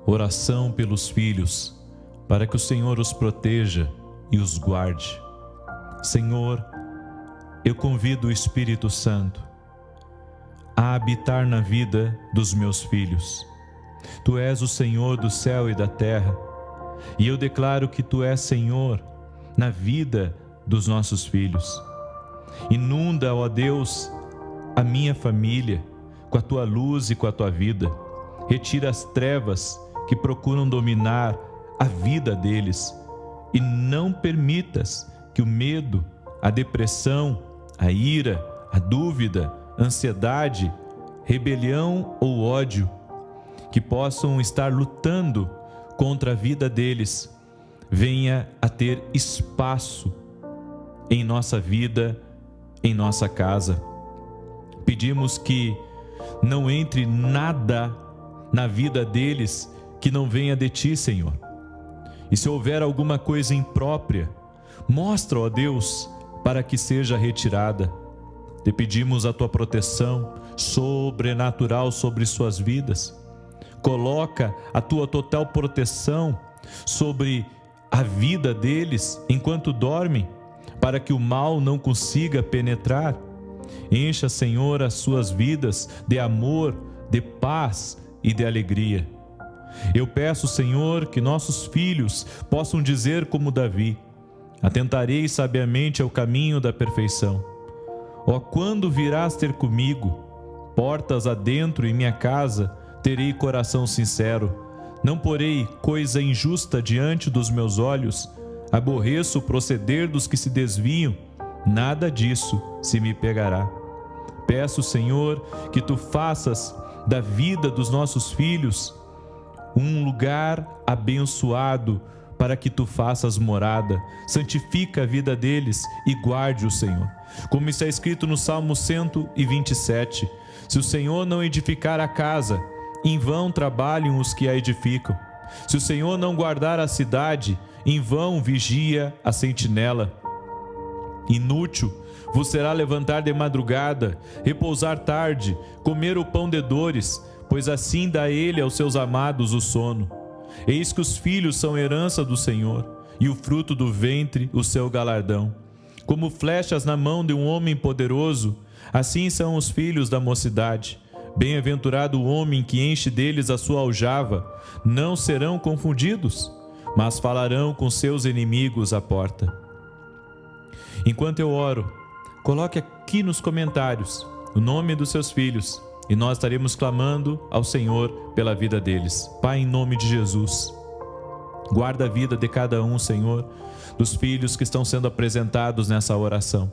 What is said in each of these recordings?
oração pelos filhos, para que o Senhor os proteja e os guarde. Senhor, eu convido o Espírito Santo a habitar na vida dos meus filhos. Tu és o Senhor do céu e da terra, e eu declaro que Tu és Senhor na vida dos nossos filhos. Inunda, ó Deus, a minha família com a Tua luz e com a Tua vida. Retira as trevas que procuram dominar a vida deles, e não permitas que o medo, a depressão, a ira, a dúvida, a ansiedade, rebelião ou ódio, que possam estar lutando contra a vida deles, venha a ter espaço em nossa vida, em nossa casa. Pedimos que não entre nada na vida deles que não venha de Ti, Senhor. E se houver alguma coisa imprópria, mostra, ó Deus, para que seja retirada. Te pedimos a Tua proteção sobrenatural sobre suas vidas. Coloca a Tua total proteção sobre a vida deles enquanto dormem, para que o mal não consiga penetrar. Encha, Senhor, as suas vidas de amor, de paz e de alegria. Eu peço, Senhor, que nossos filhos possam dizer como Davi: atentarei sabiamente ao caminho da perfeição. Ó, quando virás ter comigo? Portas adentro em minha casa, terei coração sincero. Não porei coisa injusta diante dos meus olhos. Aborreço o proceder dos que se desviam. Nada disso se me pegará. Peço, Senhor, que Tu faças da vida dos nossos filhos um lugar abençoado, para que Tu faças morada. Santifica a vida deles e guarde-o, Senhor. Como está escrito no Salmo 127, se o Senhor não edificar a casa, em vão trabalham os que a edificam. Se o Senhor não guardar a cidade, em vão vigia a sentinela. Inútil vos será levantar de madrugada, repousar tarde, comer o pão de dores, pois assim dá Ele aos seus amados o sono. Eis que os filhos são herança do Senhor, e o fruto do ventre o seu galardão. Como flechas na mão de um homem poderoso, assim são os filhos da mocidade. Bem-aventurado o homem que enche deles a sua aljava. Não serão confundidos, mas falarão com seus inimigos à porta. Enquanto eu oro, coloque aqui nos comentários o nome dos seus filhos, e nós estaremos clamando ao Senhor pela vida deles. Pai, em nome de Jesus, guarda a vida de cada um, Senhor, dos filhos que estão sendo apresentados nessa oração.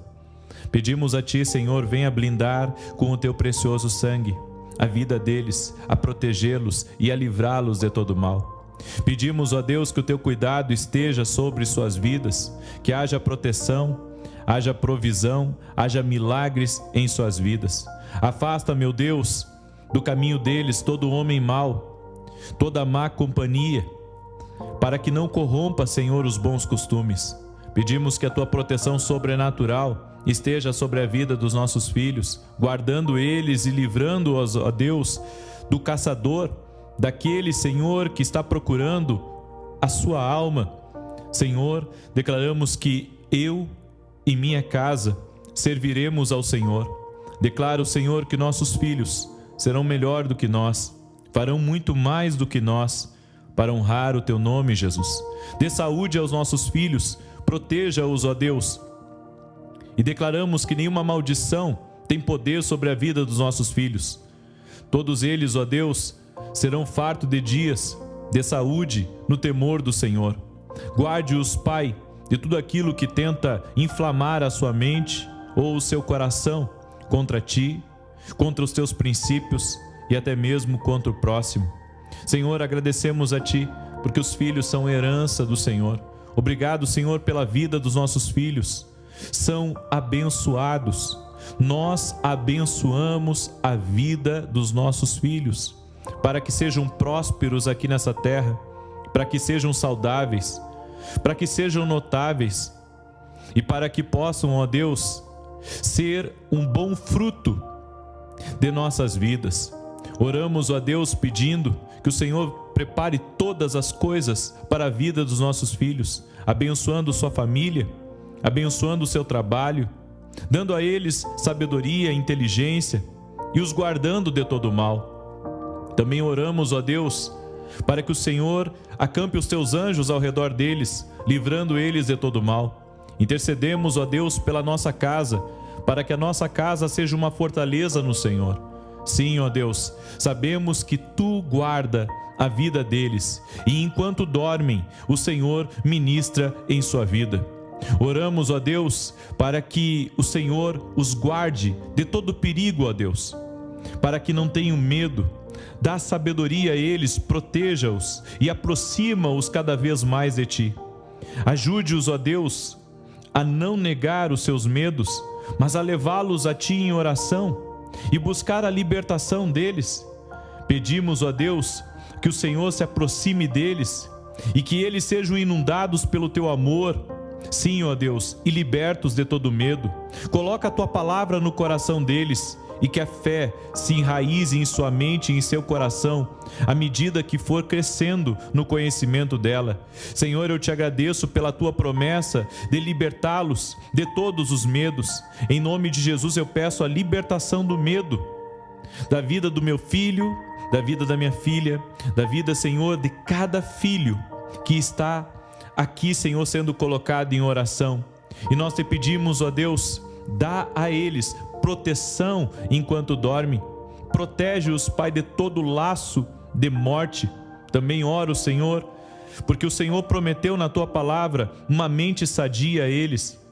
Pedimos a Ti, Senhor, venha blindar com o Teu precioso sangue a vida deles, a protegê-los e a livrá-los de todo mal. Pedimos, ó Deus, que o Teu cuidado esteja sobre suas vidas, que haja proteção, haja provisão, haja milagres em suas vidas. Afasta, meu Deus, do caminho deles todo homem mau, toda má companhia, para que não corrompa, Senhor, os bons costumes. Pedimos que a Tua proteção sobrenatural esteja sobre a vida dos nossos filhos, guardando eles e livrando-os, ó Deus, do caçador, daquele, Senhor, que está procurando a sua alma. Senhor, declaramos que eu e minha casa serviremos ao Senhor. Declaro, Senhor, que nossos filhos serão melhor do que nós, farão muito mais do que nós, para honrar o Teu nome, Jesus. Dê saúde aos nossos filhos, proteja-os, ó Deus. E declaramos que nenhuma maldição tem poder sobre a vida dos nossos filhos. Todos eles, ó Deus, serão fartos de dias, de saúde, no temor do Senhor. Guarde-os, Pai, de tudo aquilo que tenta inflamar a sua mente ou o seu coração contra Ti, contra os Teus princípios e até mesmo contra o próximo. Senhor, agradecemos a Ti, porque os filhos são herança do Senhor. Obrigado, Senhor, pela vida dos nossos filhos. São abençoados. Nós abençoamos a vida dos nossos filhos, para que sejam prósperos aqui nessa terra, para que sejam saudáveis, para que sejam notáveis e para que possam, ó Deus, ser um bom fruto de nossas vidas. Oramos, ó Deus, pedindo que o Senhor prepare todas as coisas para a vida dos nossos filhos, abençoando sua família, abençoando o seu trabalho, dando a eles sabedoria, inteligência e os guardando de todo mal. Também oramos, ó Deus, para que o Senhor acampe os teus anjos ao redor deles, livrando eles de todo mal. Intercedemos, ó Deus, pela nossa casa, para que a nossa casa seja uma fortaleza no Senhor. Sim, ó Deus, sabemos que Tu guarda a vida deles e enquanto dormem, o Senhor ministra em sua vida. Oramos, ó Deus, para que o Senhor os guarde de todo perigo, ó Deus, para que não tenham medo. Dá sabedoria a eles, proteja-os e aproxima-os cada vez mais de Ti. Ajude-os, ó Deus, a não negar os seus medos, mas a levá-los a Ti em oração e buscar a libertação deles. Pedimos, ó Deus, que o Senhor se aproxime deles e que eles sejam inundados pelo Teu amor. Sim, ó Deus, e libertos de todo medo. Coloca a Tua palavra no coração deles e que a fé se enraize em sua mente e em seu coração, à medida que for crescendo no conhecimento dela. Senhor, eu Te agradeço pela Tua promessa de libertá-los de todos os medos. Em nome de Jesus eu peço a libertação do medo, da vida do meu filho, da vida da minha filha, da vida, Senhor, de cada filho que está aqui, Senhor, sendo colocado em oração. E nós Te pedimos, ó Deus, dá a eles proteção enquanto dormem. Protege-os, Pai, de todo laço de morte. Também oro, Senhor, porque o Senhor prometeu na Tua palavra uma mente sadia a eles.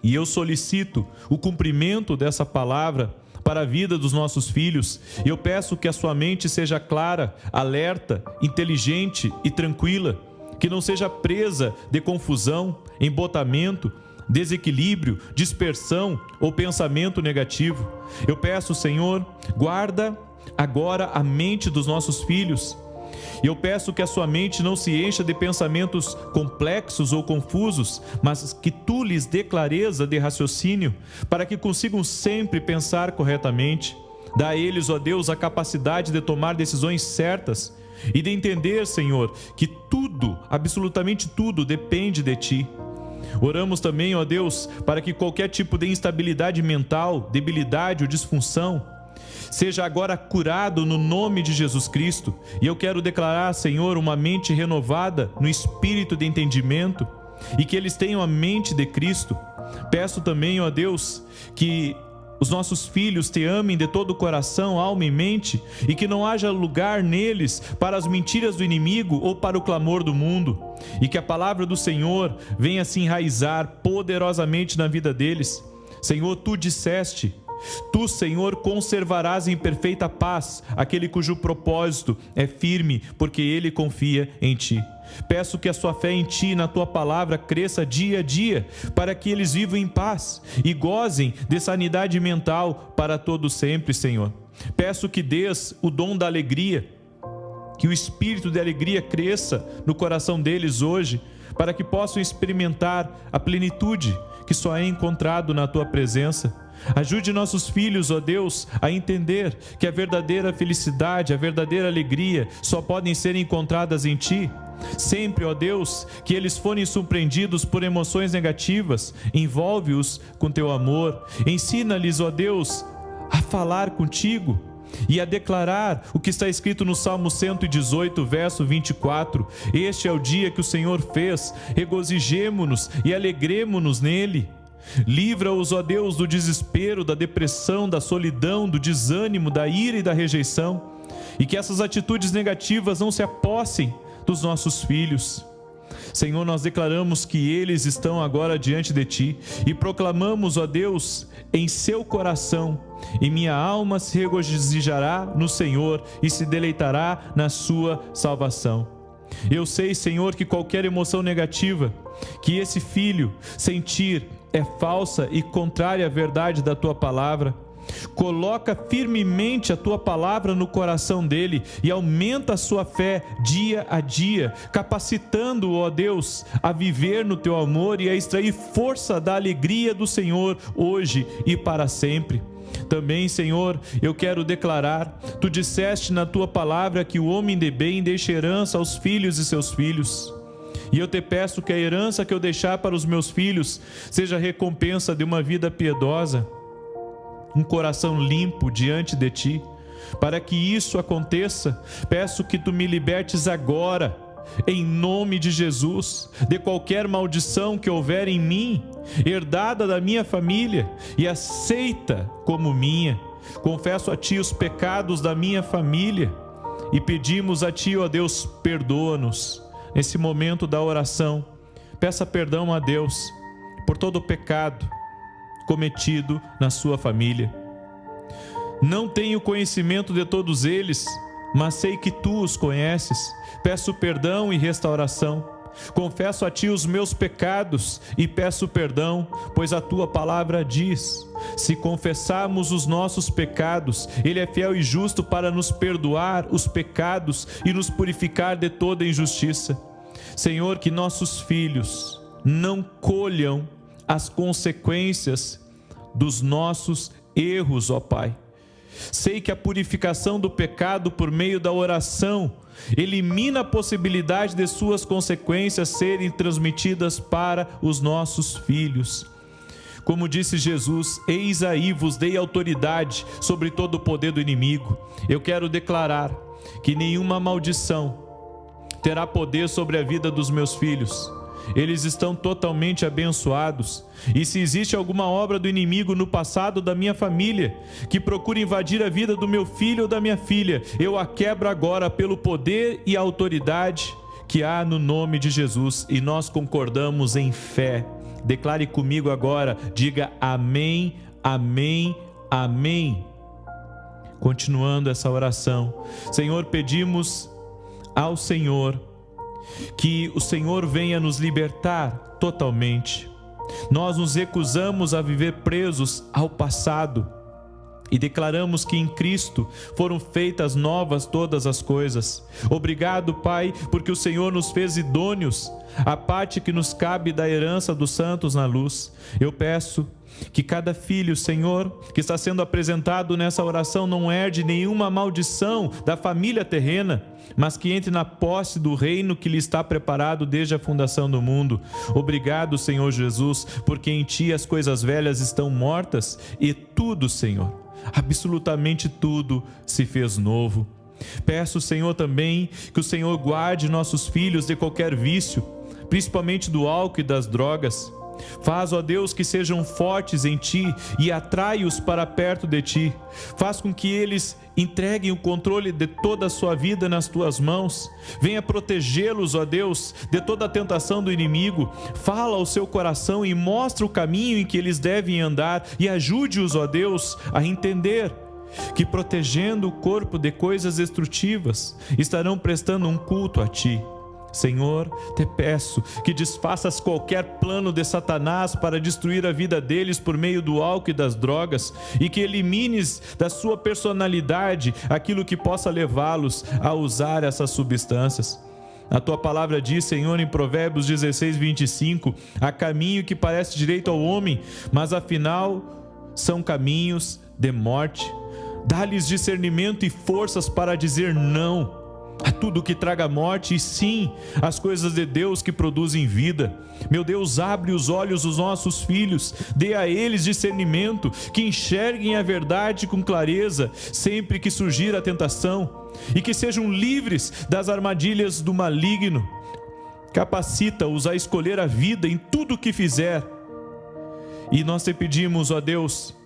E eu solicito o cumprimento dessa palavra para a vida dos nossos filhos. Eu peço que a sua mente seja clara, alerta, inteligente e tranquila, que não seja presa de confusão, embotamento, desequilíbrio, dispersão ou pensamento negativo. Eu peço, Senhor, guarda agora a mente dos nossos filhos. Eu peço que a sua mente não se encha de pensamentos complexos ou confusos, mas que Tu lhes dê clareza de raciocínio, para que consigam sempre pensar corretamente. Dá a eles, ó Deus, a capacidade de tomar decisões certas e de entender, Senhor, que tudo, absolutamente tudo, depende de Ti. Oramos também, ó Deus, para que qualquer tipo de instabilidade mental, debilidade ou disfunção seja agora curado no nome de Jesus Cristo. E eu quero declarar, Senhor, uma mente renovada no espírito de entendimento e que eles tenham a mente de Cristo. Peço também, ó Deus, que os nossos filhos Te amem de todo o coração, alma e mente, e que não haja lugar neles para as mentiras do inimigo ou para o clamor do mundo, e que a palavra do Senhor venha se enraizar poderosamente na vida deles. Senhor, Tu disseste: Tu, Senhor, conservarás em perfeita paz aquele cujo propósito é firme, porque ele confia em Ti. Peço que a sua fé em Ti e na Tua palavra cresça dia a dia, para que eles vivam em paz e gozem de sanidade mental para todo sempre, Senhor. Peço que dês o dom da alegria, que o espírito de alegria cresça no coração deles hoje, para que possam experimentar a plenitude que só é encontrado na Tua presença. Ajude nossos filhos, ó Deus, a entender que a verdadeira felicidade, a verdadeira alegria só podem ser encontradas em Ti. Sempre, ó Deus, que eles forem surpreendidos por emoções negativas, envolve-os com Teu amor. Ensina-lhes, ó Deus, a falar contigo e a declarar o que está escrito no Salmo 118, verso 24. Este é o dia que o Senhor fez, regozijemo-nos e alegremo-nos nele. Livra-os, ó Deus, do desespero, da depressão, da solidão, do desânimo, da ira e da rejeição, e que essas atitudes negativas não se apossem dos nossos filhos. Senhor, nós declaramos que eles estão agora diante de Ti e proclamamos, ó Deus, em seu coração: e minha alma se regozijará no Senhor e se deleitará na sua salvação. Eu sei, Senhor, que qualquer emoção negativa que esse filho sentir é falsa e contrária à verdade da Tua palavra. Coloca firmemente a Tua palavra no coração dele e aumenta a sua fé dia a dia, capacitando-o, ó Deus, a viver no Teu amor e a extrair força da alegria do Senhor hoje e para sempre. Também, Senhor, eu quero declarar, Tu disseste na Tua palavra que o homem de bem deixa herança aos filhos e seus filhos. E eu te peço que a herança que eu deixar para os meus filhos seja a recompensa de uma vida piedosa, um coração limpo diante de Ti. Para que isso aconteça, peço que Tu me libertes agora, em nome de Jesus, de qualquer maldição que houver em mim, herdada da minha família e aceita como minha. Confesso a Ti os pecados da minha família e pedimos a Ti, ó Deus, perdoa-nos. Nesse momento da oração, peça perdão a Deus por todo o pecado cometido na sua família. Não tenho conhecimento de todos eles, mas sei que Tu os conheces. Peço perdão e restauração. Confesso a Ti os meus pecados e peço perdão, pois a Tua palavra diz: se confessarmos os nossos pecados, Ele é fiel e justo para nos perdoar os pecados e nos purificar de toda injustiça. Senhor, que nossos filhos não colham as consequências dos nossos erros, ó Pai. Sei que a purificação do pecado por meio da oração elimina a possibilidade de suas consequências serem transmitidas para os nossos filhos. Como disse Jesus: eis aí vos dei autoridade sobre todo o poder do inimigo. Eu quero declarar que nenhuma maldição terá poder sobre a vida dos meus filhos. Eles estão totalmente abençoados. E se existe alguma obra do inimigo no passado da minha família que procura invadir a vida do meu filho ou da minha filha, eu a quebro agora pelo poder e autoridade que há no nome de Jesus. E nós concordamos em fé. Declare comigo agora, diga amém, amém, amém. Continuando essa oração, Senhor, pedimos ao Senhor que o Senhor venha nos libertar totalmente. Nós nos recusamos a viver presos ao passado e declaramos que em Cristo foram feitas novas todas as coisas. Obrigado, Pai, porque o Senhor nos fez idôneos à parte que nos cabe da herança dos santos na luz. Eu peço que cada filho, Senhor, que está sendo apresentado nessa oração não herde nenhuma maldição da família terrena, mas que entre na posse do reino que lhe está preparado desde a fundação do mundo. Obrigado, Senhor Jesus, porque em Ti as coisas velhas estão mortas e tudo, Senhor, absolutamente tudo se fez novo. Peço, Senhor, também que o Senhor guarde nossos filhos de qualquer vício, principalmente do álcool e das drogas. Faz, ó Deus, que sejam fortes em Ti e atrai-os para perto de Ti. Faz com que eles entreguem o controle de toda a sua vida nas Tuas mãos. Venha protegê-los, ó Deus, de toda a tentação do inimigo. Fala ao seu coração e mostra o caminho em que eles devem andar e ajude-os, ó Deus, a entender que protegendo o corpo de coisas destrutivas, estarão prestando um culto a Ti. Senhor, te peço que desfaças qualquer plano de Satanás para destruir a vida deles por meio do álcool e das drogas e que elimines da sua personalidade aquilo que possa levá-los a usar essas substâncias. A Tua palavra diz, Senhor, em Provérbios 16:25, há caminho que parece direito ao homem, mas afinal são caminhos de morte. Dá-lhes discernimento e forças para dizer não a tudo que traga morte e sim as coisas de Deus que produzem vida. Meu Deus, abre os olhos dos nossos filhos, dê a eles discernimento, que enxerguem a verdade com clareza sempre que surgir a tentação e que sejam livres das armadilhas do maligno. Capacita-os a escolher a vida em tudo o que fizer. E nós te pedimos, ó Deus,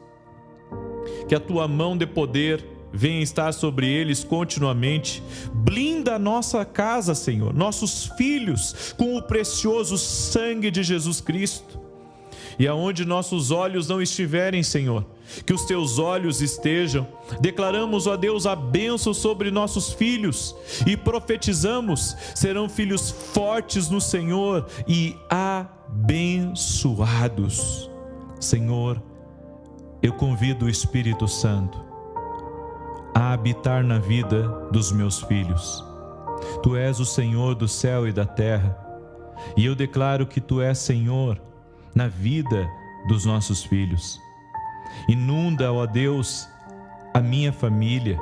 que a Tua mão de poder venha estar sobre eles continuamente. Blinda a nossa casa, Senhor, nossos filhos, com o precioso sangue de Jesus Cristo. E aonde nossos olhos não estiverem, Senhor, que os Teus olhos estejam. Declaramos, ó Deus, a bênção sobre nossos filhos e profetizamos: serão filhos fortes no Senhor e abençoados. Senhor, eu convido o Espírito Santo a habitar na vida dos meus filhos. Tu és o Senhor do céu e da terra, e eu declaro que Tu és Senhor na vida dos nossos filhos. Inunda, ó Deus, a minha família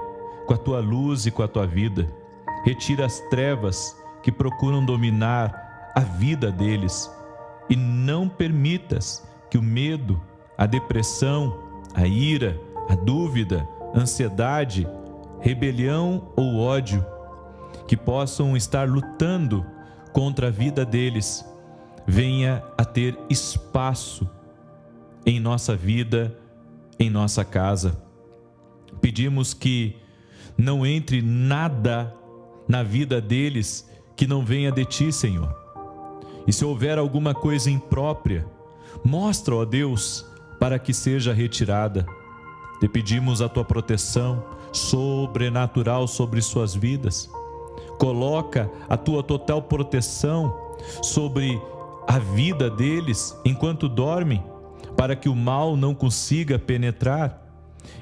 com a tua luz e com a tua vida. Retira as trevas que procuram dominar a vida deles e não permitas que o medo, a depressão, a ira, a dúvida, a ansiedade, rebelião ou ódio que possam estar lutando contra a vida deles venha a ter espaço em nossa vida, em nossa casa. Pedimos que não entre nada na vida deles que não venha de Ti, Senhor. E se houver alguma coisa imprópria, mostra, ó Deus, para que seja retirada. Te pedimos a Tua proteção sobrenatural sobre suas vidas. Coloca a Tua total proteção sobre a vida deles enquanto dormem, para que o mal não consiga penetrar.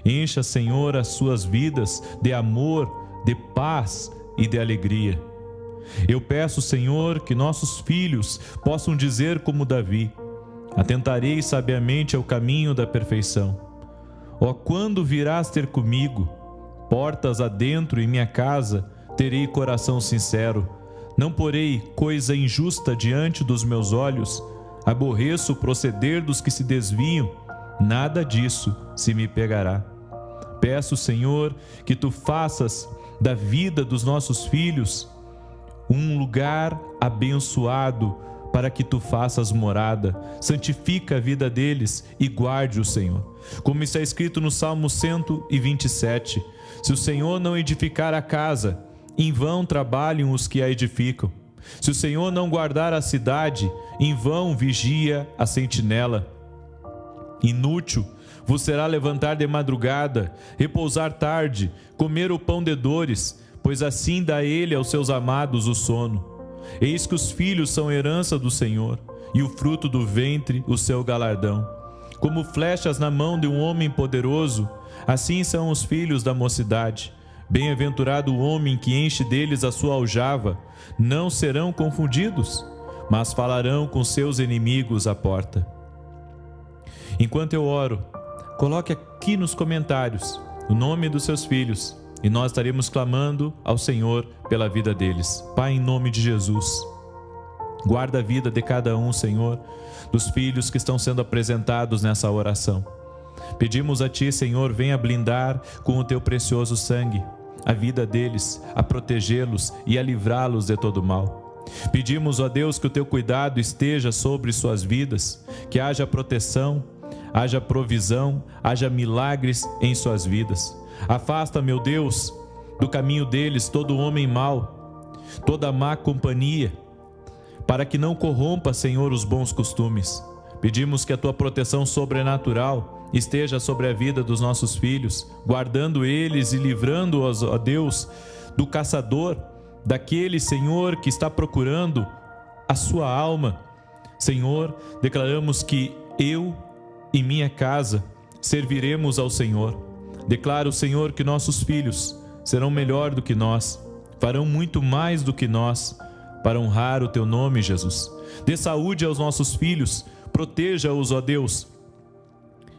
Encha, Senhor, as suas vidas de amor, de paz e de alegria. Eu peço, Senhor, que nossos filhos possam dizer como Davi: atentarei sabiamente ao caminho da perfeição. Ó, quando virás ter comigo? Portas adentro em minha casa, terei coração sincero. Não porei coisa injusta diante dos meus olhos. Aborreço o proceder dos que se desviam. Nada disso se me pegará. Peço, Senhor, que Tu faças da vida dos nossos filhos um lugar abençoado, para que Tu faças morada. Santifica a vida deles e guarde-o, Senhor. Como está escrito no Salmo 127, se o Senhor não edificar a casa, em vão trabalham os que a edificam. Se o Senhor não guardar a cidade, em vão vigia a sentinela. Inútil vos será levantar de madrugada, repousar tarde, comer o pão de dores, pois assim dá Ele aos seus amados o sono. Eis que os filhos são herança do Senhor, e o fruto do ventre o seu galardão. Como flechas na mão de um homem poderoso, assim são os filhos da mocidade. Bem-aventurado o homem que enche deles a sua aljava. Não serão confundidos, mas falarão com seus inimigos à porta. Enquanto eu oro, coloque aqui nos comentários o nome dos seus filhos e nós estaremos clamando ao Senhor pela vida deles. Pai, em nome de Jesus, guarda a vida de cada um, Senhor, dos filhos que estão sendo apresentados nessa oração. Pedimos a Ti, Senhor, venha blindar com o Teu precioso sangue a vida deles, a protegê-los e a livrá-los de todo mal. Pedimos, ó Deus, que o Teu cuidado esteja sobre suas vidas, que haja proteção, haja provisão, haja milagres em suas vidas. Afasta, meu Deus, do caminho deles todo homem mau, toda má companhia, para que não corrompa, Senhor, os bons costumes. Pedimos que a Tua proteção sobrenatural esteja sobre a vida dos nossos filhos, guardando eles e livrando-os, ó Deus, do caçador, daquele, Senhor, que está procurando a sua alma. Senhor, declaramos que eu e minha casa serviremos ao Senhor. Declaro, Senhor, que nossos filhos serão melhor do que nós, farão muito mais do que nós, para honrar o Teu nome, Jesus. Dê saúde aos nossos filhos, proteja-os, ó Deus.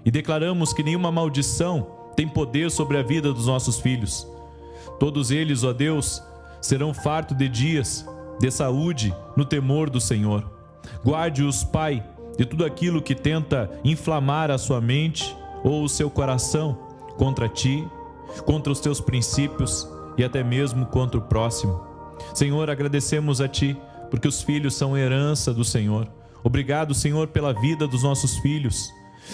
E declaramos que nenhuma maldição tem poder sobre a vida dos nossos filhos. Todos eles, ó Deus, serão fartos de dias de saúde no temor do Senhor. Guarde-os, Pai, de tudo aquilo que tenta inflamar a sua mente ou o seu coração contra Ti, contra os Teus princípios e até mesmo contra o próximo. Senhor, agradecemos a Ti, porque os filhos são herança do Senhor. Obrigado, Senhor, pela vida dos nossos filhos.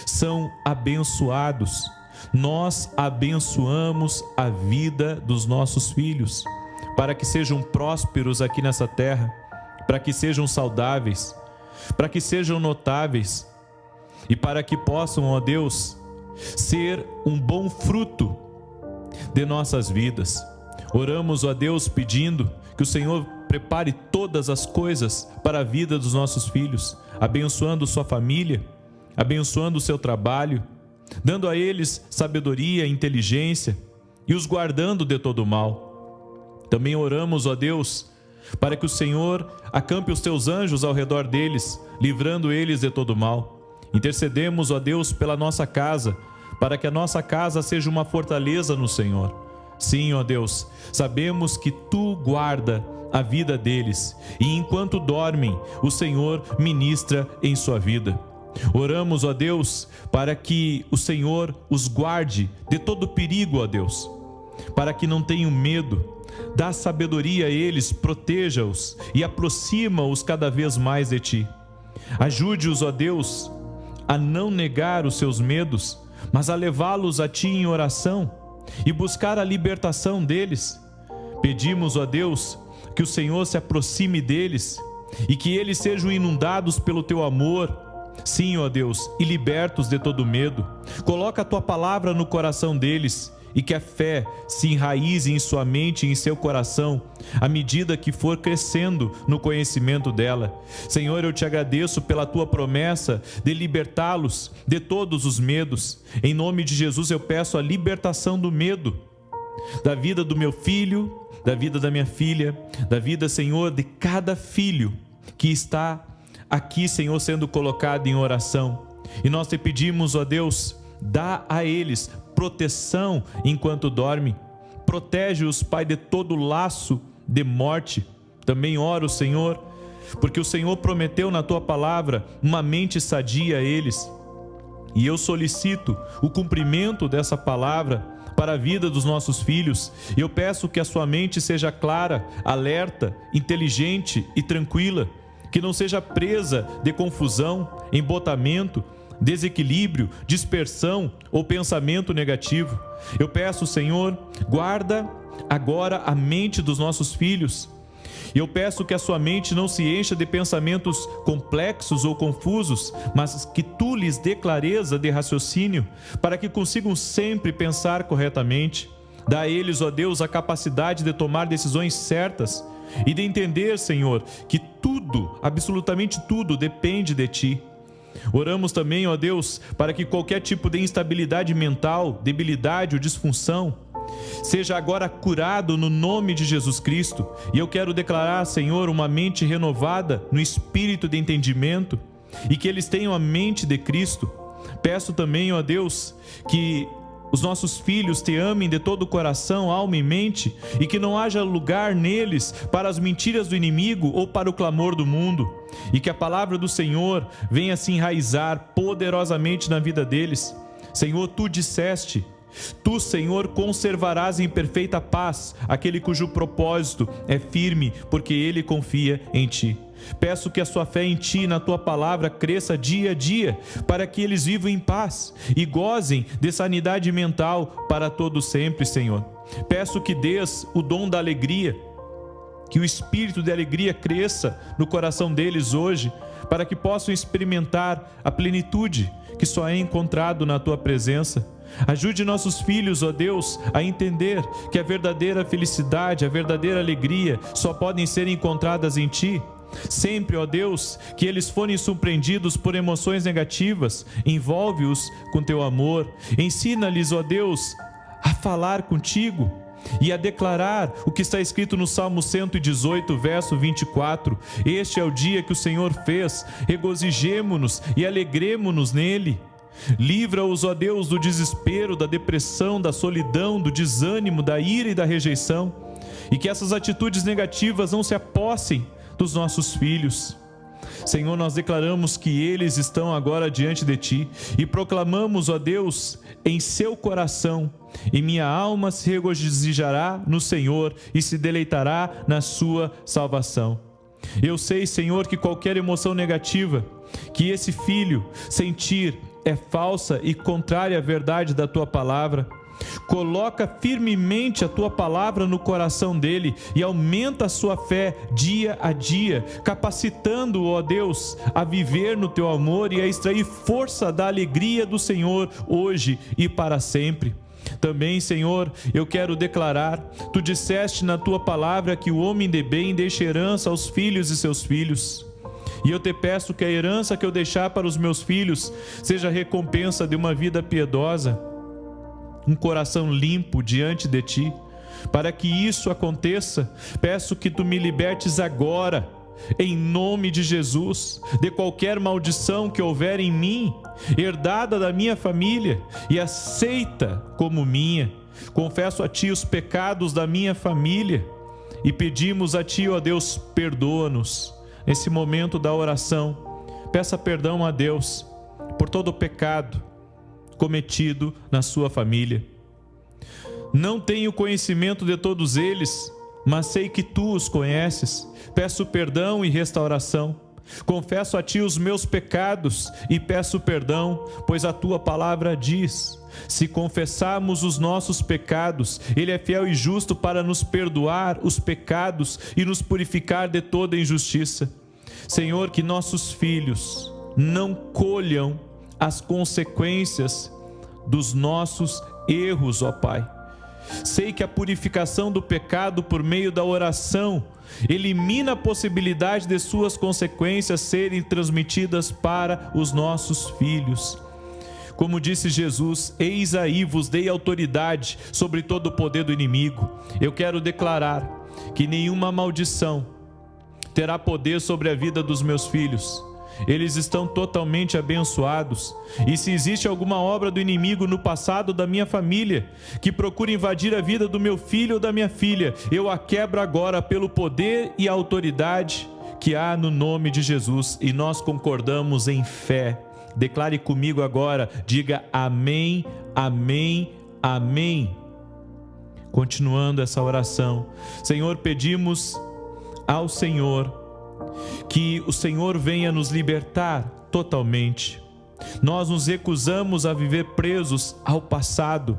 São abençoados. Nós abençoamos a vida dos nossos filhos, para que sejam prósperos aqui nessa terra, para que sejam saudáveis, para que sejam notáveis e para que possam, ó Deus, ser um bom fruto de nossas vidas. Oramos, ó Deus, pedindo que o Senhor prepare todas as coisas para a vida dos nossos filhos, abençoando sua família, abençoando o seu trabalho, dando a eles sabedoria, inteligência e os guardando de todo o mal. Também oramos, ó Deus, para que o Senhor acampe os Teus anjos ao redor deles, livrando eles de todo o mal. Intercedemos, ó Deus, pela nossa casa, para que a nossa casa seja uma fortaleza no Senhor. Sim, ó Deus, sabemos que Tu guarda a vida deles e enquanto dormem, o Senhor ministra em sua vida. Oramos, ó Deus, para que o Senhor os guarde de todo perigo, ó Deus, para que não tenham medo. Dá sabedoria a eles, proteja-os e aproxima-os cada vez mais de Ti. Ajude-os, ó Deus, a não negar os seus medos, mas a levá-los a Ti em oração e buscar a libertação deles. Pedimos, ó Deus, que o Senhor se aproxime deles e que eles sejam inundados pelo Teu amor. Sim, ó Deus, e libertos de todo medo. Coloca a Tua palavra no coração deles e que a fé se enraize em sua mente e em seu coração, à medida que for crescendo no conhecimento dela. Senhor, eu Te agradeço pela Tua promessa de libertá-los de todos os medos. Em nome de Jesus eu peço a libertação do medo, da vida do meu filho, da vida da minha filha, da vida, Senhor, de cada filho que está aqui, Senhor, sendo colocado em oração. E nós Te pedimos, ó Deus, dá a eles proteção enquanto dormem. Protege-os, Pai, de todo laço de morte. Também oro, Senhor, porque o Senhor prometeu na Tua palavra uma mente sadia a eles. E eu solicito o cumprimento dessa palavra para a vida dos nossos filhos. Eu peço que a sua mente seja clara, alerta, inteligente e tranquila, que não seja presa de confusão, embotamento, desequilíbrio, dispersão ou pensamento negativo. Eu peço, Senhor, guarda agora a mente dos nossos filhos. Eu peço que a sua mente não se encha de pensamentos complexos ou confusos, mas que Tu lhes dê clareza de raciocínio, para que consigam sempre pensar corretamente. Dá a eles, ó Deus, a capacidade de tomar decisões certas e de entender, Senhor, que tudo, absolutamente tudo, depende de Ti. Oramos também, ó Deus, para que qualquer tipo de instabilidade mental, debilidade ou disfunção seja agora curado no nome de Jesus Cristo. E eu quero declarar, Senhor, uma mente renovada no espírito de entendimento e que eles tenham a mente de Cristo. Peço também, ó Deus, que os nossos filhos Te amem de todo o coração, alma e mente, e que não haja lugar neles para as mentiras do inimigo ou para o clamor do mundo, e que a palavra do Senhor venha se enraizar poderosamente na vida deles. Senhor, Tu disseste: Tu, Senhor, conservarás em perfeita paz aquele cujo propósito é firme, porque ele confia em Ti. Peço que a sua fé em Ti e na Tua palavra cresça dia a dia, para que eles vivam em paz e gozem de sanidade mental para todo sempre, Senhor. Peço que dês o dom da alegria, que o espírito de alegria cresça no coração deles hoje, para que possam experimentar a plenitude que só é encontrado na Tua presença. Ajude nossos filhos, ó Deus, a entender que a verdadeira felicidade, a verdadeira alegria só podem ser encontradas em Ti. Sempre, ó Deus, que eles forem surpreendidos por emoções negativas, envolve-os com Teu amor. Ensina-lhes, ó Deus, a falar contigo e a declarar o que está escrito no Salmo 118, verso 24. Este é o dia que o Senhor fez, regozijemo-nos e alegremo-nos nele. Livra-os, ó Deus, do desespero, da depressão, da solidão, do desânimo, da ira e da rejeição, e que essas atitudes negativas não se apossem dos nossos filhos. Senhor, nós declaramos que eles estão agora diante de Ti e proclamamos, ó Deus, em seu coração: e minha alma se regozijará no Senhor e se deleitará na sua salvação. Eu sei, Senhor, que qualquer emoção negativa que esse filho sentir é falsa e contrária à verdade da Tua palavra. Coloca firmemente a Tua palavra no coração dele e aumenta a sua fé dia a dia, capacitando-o, ó Deus, a viver no Teu amor e a extrair força da alegria do Senhor hoje e para sempre. Também, Senhor, eu quero declarar: Tu disseste na Tua palavra que o homem de bem deixa herança aos filhos de seus filhos. E eu Te peço que a herança que eu deixar para os meus filhos seja a recompensa de uma vida piedosa, um coração limpo diante de Ti. Para que isso aconteça, peço que Tu me libertes agora em nome de Jesus, de qualquer maldição que houver em mim, herdada da minha família e aceita como minha. Confesso a Ti os pecados da minha família e pedimos a Ti, ó Deus, perdoa-nos. Nesse momento da oração, peça perdão a Deus por todo o pecado cometido na sua família. Não tenho conhecimento de todos eles, mas sei que Tu os conheces. Peço perdão e restauração. Confesso a Ti os meus pecados e peço perdão, pois a Tua palavra diz: se confessarmos os nossos pecados, Ele é fiel e justo para nos perdoar os pecados e nos purificar de toda injustiça. Senhor, que nossos filhos não colham as consequências dos nossos erros, ó Pai. Sei que a purificação do pecado por meio da oração elimina a possibilidade de suas consequências serem transmitidas para os nossos filhos. Como disse Jesus: eis aí vos dei autoridade sobre todo o poder do inimigo. Eu quero declarar que nenhuma maldição terá poder sobre a vida dos meus filhos. Eles estão totalmente abençoados. E se existe alguma obra do inimigo no passado da minha família que procura invadir a vida do meu filho ou da minha filha, eu a quebro agora pelo poder e a autoridade que há no nome de Jesus. E nós concordamos em fé. Declare comigo agora, diga amém, amém, amém. Continuando essa oração, Senhor, pedimos ao Senhor que o Senhor venha nos libertar totalmente. Nós nos recusamos a viver presos ao passado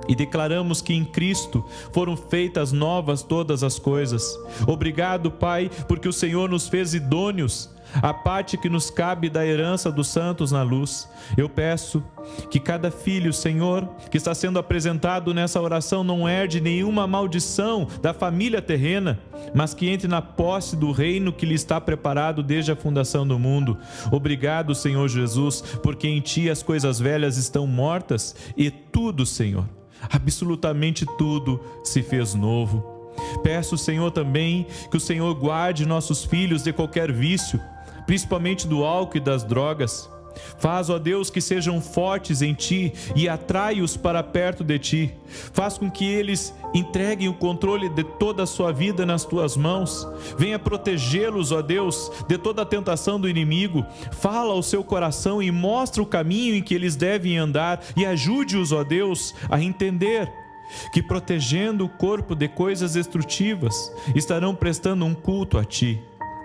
e declaramos que em Cristo foram feitas novas todas as coisas. Obrigado, Pai, porque o Senhor nos fez idôneos a parte que nos cabe da herança dos santos na luz. Eu peço que cada filho, Senhor, que está sendo apresentado nessa oração não herde nenhuma maldição da família terrena, mas que entre na posse do reino que lhe está preparado desde a fundação do mundo. Obrigado, Senhor Jesus, porque em Ti as coisas velhas estão mortas e tudo, Senhor, absolutamente tudo se fez novo. Peço, Senhor, também que o Senhor guarde nossos filhos de qualquer vício, principalmente do álcool e das drogas. Faz, ó Deus, que sejam fortes em Ti e atrai-os para perto de Ti. Faz com que eles entreguem o controle de toda a sua vida nas Tuas mãos. Venha protegê-los, ó Deus, de toda a tentação do inimigo. Fala ao seu coração e mostra o caminho em que eles devem andar e ajude-os, ó Deus, a entender que protegendo o corpo de coisas destrutivas, estarão prestando um culto a Ti.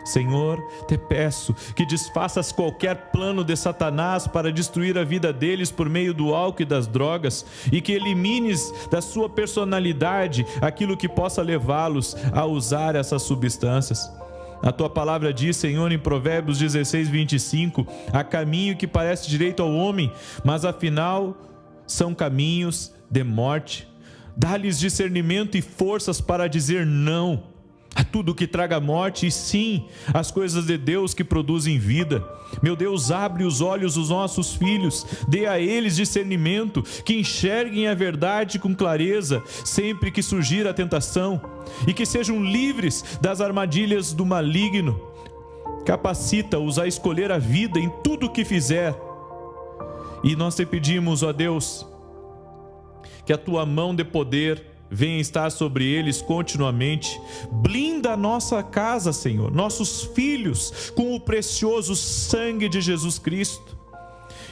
Senhor, te peço que desfaças qualquer plano de Satanás para destruir a vida deles por meio do álcool e das drogas e que elimines da sua personalidade aquilo que possa levá-los a usar essas substâncias. A Tua palavra diz, Senhor, em Provérbios 16, 25, há caminho que parece direito ao homem, mas afinal são caminhos de morte. Dá-lhes discernimento e forças para dizer não a tudo que traga morte e sim às coisas de Deus que produzem vida. Meu Deus, abre os olhos dos nossos filhos, dê a eles discernimento, que enxerguem a verdade com clareza sempre que surgir a tentação e que sejam livres das armadilhas do maligno. Capacita-os a escolher a vida em tudo o que fizer. E nós te pedimos, ó Deus, que a Tua mão de poder venha estar sobre eles continuamente. Blinda a nossa casa, Senhor, nossos filhos, com o precioso sangue de Jesus Cristo.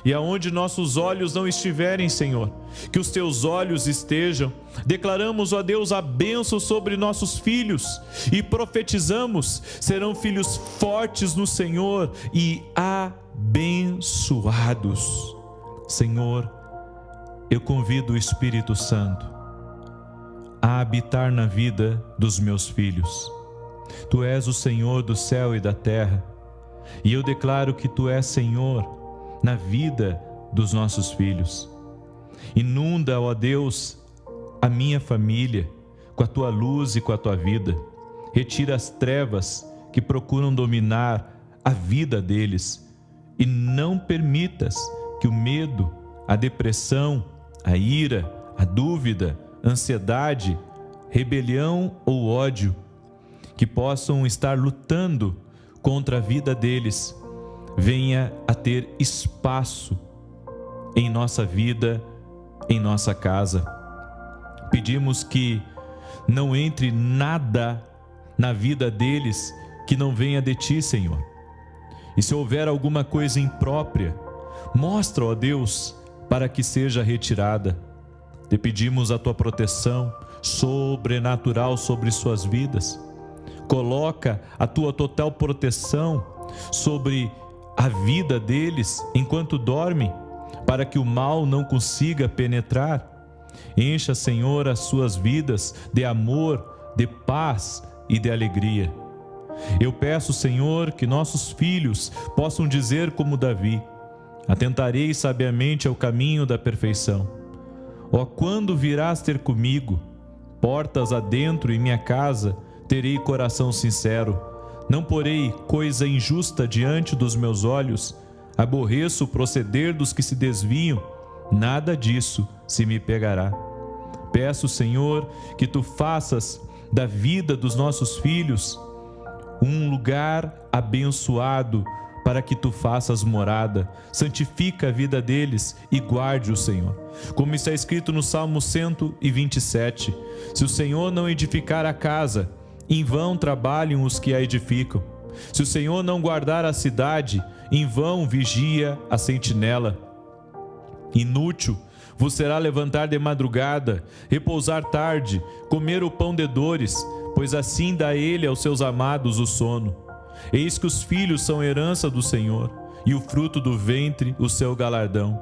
E aonde nossos olhos não estiverem, Senhor, que os Teus olhos estejam. Declaramos, ó Deus, a bênção sobre nossos filhos e profetizamos: serão filhos fortes no Senhor e abençoados. Senhor, eu convido o Espírito Santo a habitar na vida dos meus filhos. Tu és o Senhor do céu e da terra, e eu declaro que Tu és Senhor na vida dos nossos filhos. Inunda, ó Deus, a minha família com a Tua luz e com a Tua vida. Retira as trevas que procuram dominar a vida deles e não permitas que o medo, a depressão, a ira, a dúvida, ansiedade, rebelião ou ódio que possam estar lutando contra a vida deles, venha a ter espaço em nossa vida, em nossa casa. Pedimos que não entre nada na vida deles que não venha de Ti, Senhor. E se houver alguma coisa imprópria, mostra, ó Deus, para que seja retirada. Te pedimos a Tua proteção sobrenatural sobre suas vidas. Coloca a Tua total proteção sobre a vida deles enquanto dormem, para que o mal não consiga penetrar. Encha, Senhor, as suas vidas de amor, de paz e de alegria. Eu peço, Senhor, que nossos filhos possam dizer como Davi: atentarei sabiamente ao caminho da perfeição. Ó, quando virás ter comigo? Portas adentro em minha casa, terei coração sincero. Não porei coisa injusta diante dos meus olhos. Aborreço o proceder dos que se desviam. Nada disso se me pegará. Peço, Senhor, que Tu faças da vida dos nossos filhos um lugar abençoado, para que Tu faças morada. Santifica a vida deles e guarde-o, Senhor. Como está escrito no Salmo 127, se o Senhor não edificar a casa, em vão trabalham os que a edificam. Se o Senhor não guardar a cidade, em vão vigia a sentinela. Inútil vos será levantar de madrugada, repousar tarde, comer o pão de dores, pois assim dá Ele aos seus amados o sono. Eis que os filhos são herança do Senhor, e o fruto do ventre o seu galardão.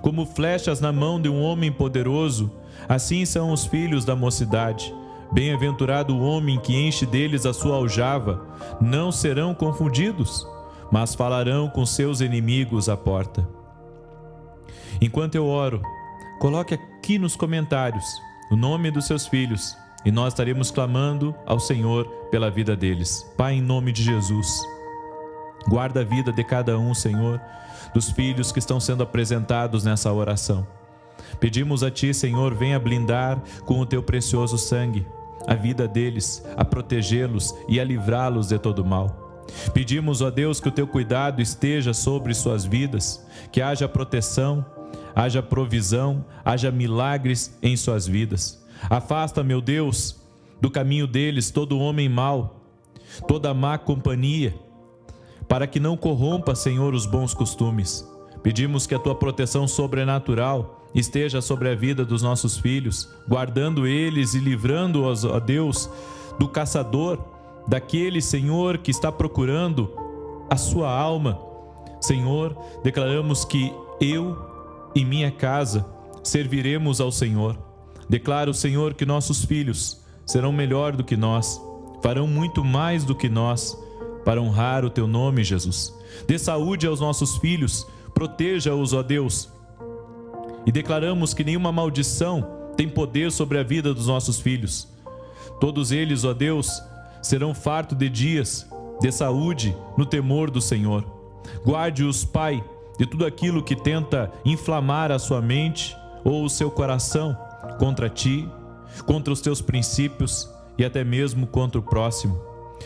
Como flechas na mão de um homem poderoso, assim são os filhos da mocidade. Bem-aventurado o homem que enche deles a sua aljava. Não serão confundidos, mas falarão com seus inimigos à porta. Enquanto eu oro, coloque aqui nos comentários o nome dos seus filhos, e nós estaremos clamando ao Senhor pela vida deles. Pai, em nome de Jesus, guarda a vida de cada um, Senhor, dos filhos que estão sendo apresentados nessa oração. Pedimos a Ti, Senhor, venha blindar com o Teu precioso sangue a vida deles, a protegê-los e a livrá-los de todo mal. Pedimos, ó Deus, que o Teu cuidado esteja sobre suas vidas, que haja proteção, haja provisão, haja milagres em suas vidas. Afasta, meu Deus, do caminho deles todo homem mau, toda má companhia, para que não corrompa, Senhor, os bons costumes. Pedimos que a Tua proteção sobrenatural esteja sobre a vida dos nossos filhos, guardando eles e livrando-os, ó Deus, do caçador, daquele, Senhor, que está procurando a sua alma. Senhor, declaramos que eu e minha casa serviremos ao Senhor. Declaro, Senhor, que nossos filhos serão melhor do que nós, farão muito mais do que nós, para honrar o Teu nome, Jesus. Dê saúde aos nossos filhos, proteja-os, ó Deus. E declaramos que nenhuma maldição tem poder sobre a vida dos nossos filhos. Todos eles, ó Deus, serão fartos de dias, de saúde, no temor do Senhor. Guarde-os, Pai, de tudo aquilo que tenta inflamar a sua mente ou o seu coração contra Ti, contra os Teus princípios e até mesmo contra o próximo.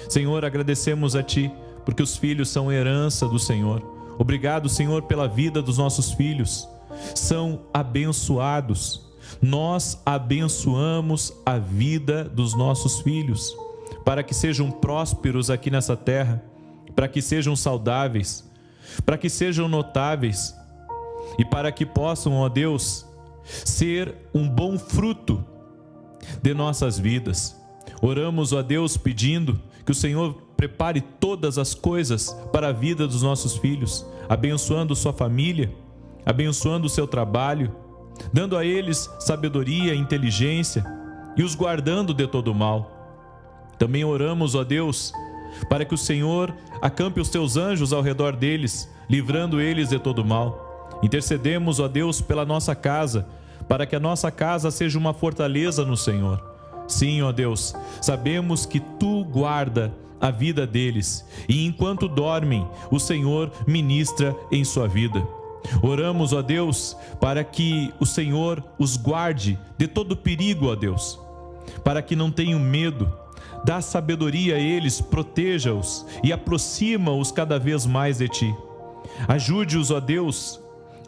Senhor, agradecemos a Ti, porque os filhos são herança do Senhor. Obrigado, Senhor, pela vida dos nossos filhos. São abençoados. Nós abençoamos a vida dos nossos filhos, para que sejam prósperos aqui nessa terra, para que sejam saudáveis, para que sejam notáveis e para que possam, ó Deus, ser um bom fruto de nossas vidas. Oramos, ó Deus, pedindo que o Senhor prepare todas as coisas para a vida dos nossos filhos, abençoando sua família, abençoando o seu trabalho, dando a eles sabedoria e inteligência e os guardando de todo mal. Também oramos, ó Deus, para que o Senhor acampe os Teus anjos ao redor deles, livrando eles de todo mal. Intercedemos, ó Deus, pela nossa casa, para que a nossa casa seja uma fortaleza no Senhor. Sim, ó Deus, sabemos que Tu guarda a vida deles e enquanto dormem, o Senhor ministra em sua vida. Oramos, ó Deus, para que o Senhor os guarde de todo perigo, ó Deus, para que não tenham medo. dá sabedoria a eles, proteja-os e aproxima-os cada vez mais de ti. Ajude-os, ó Deus,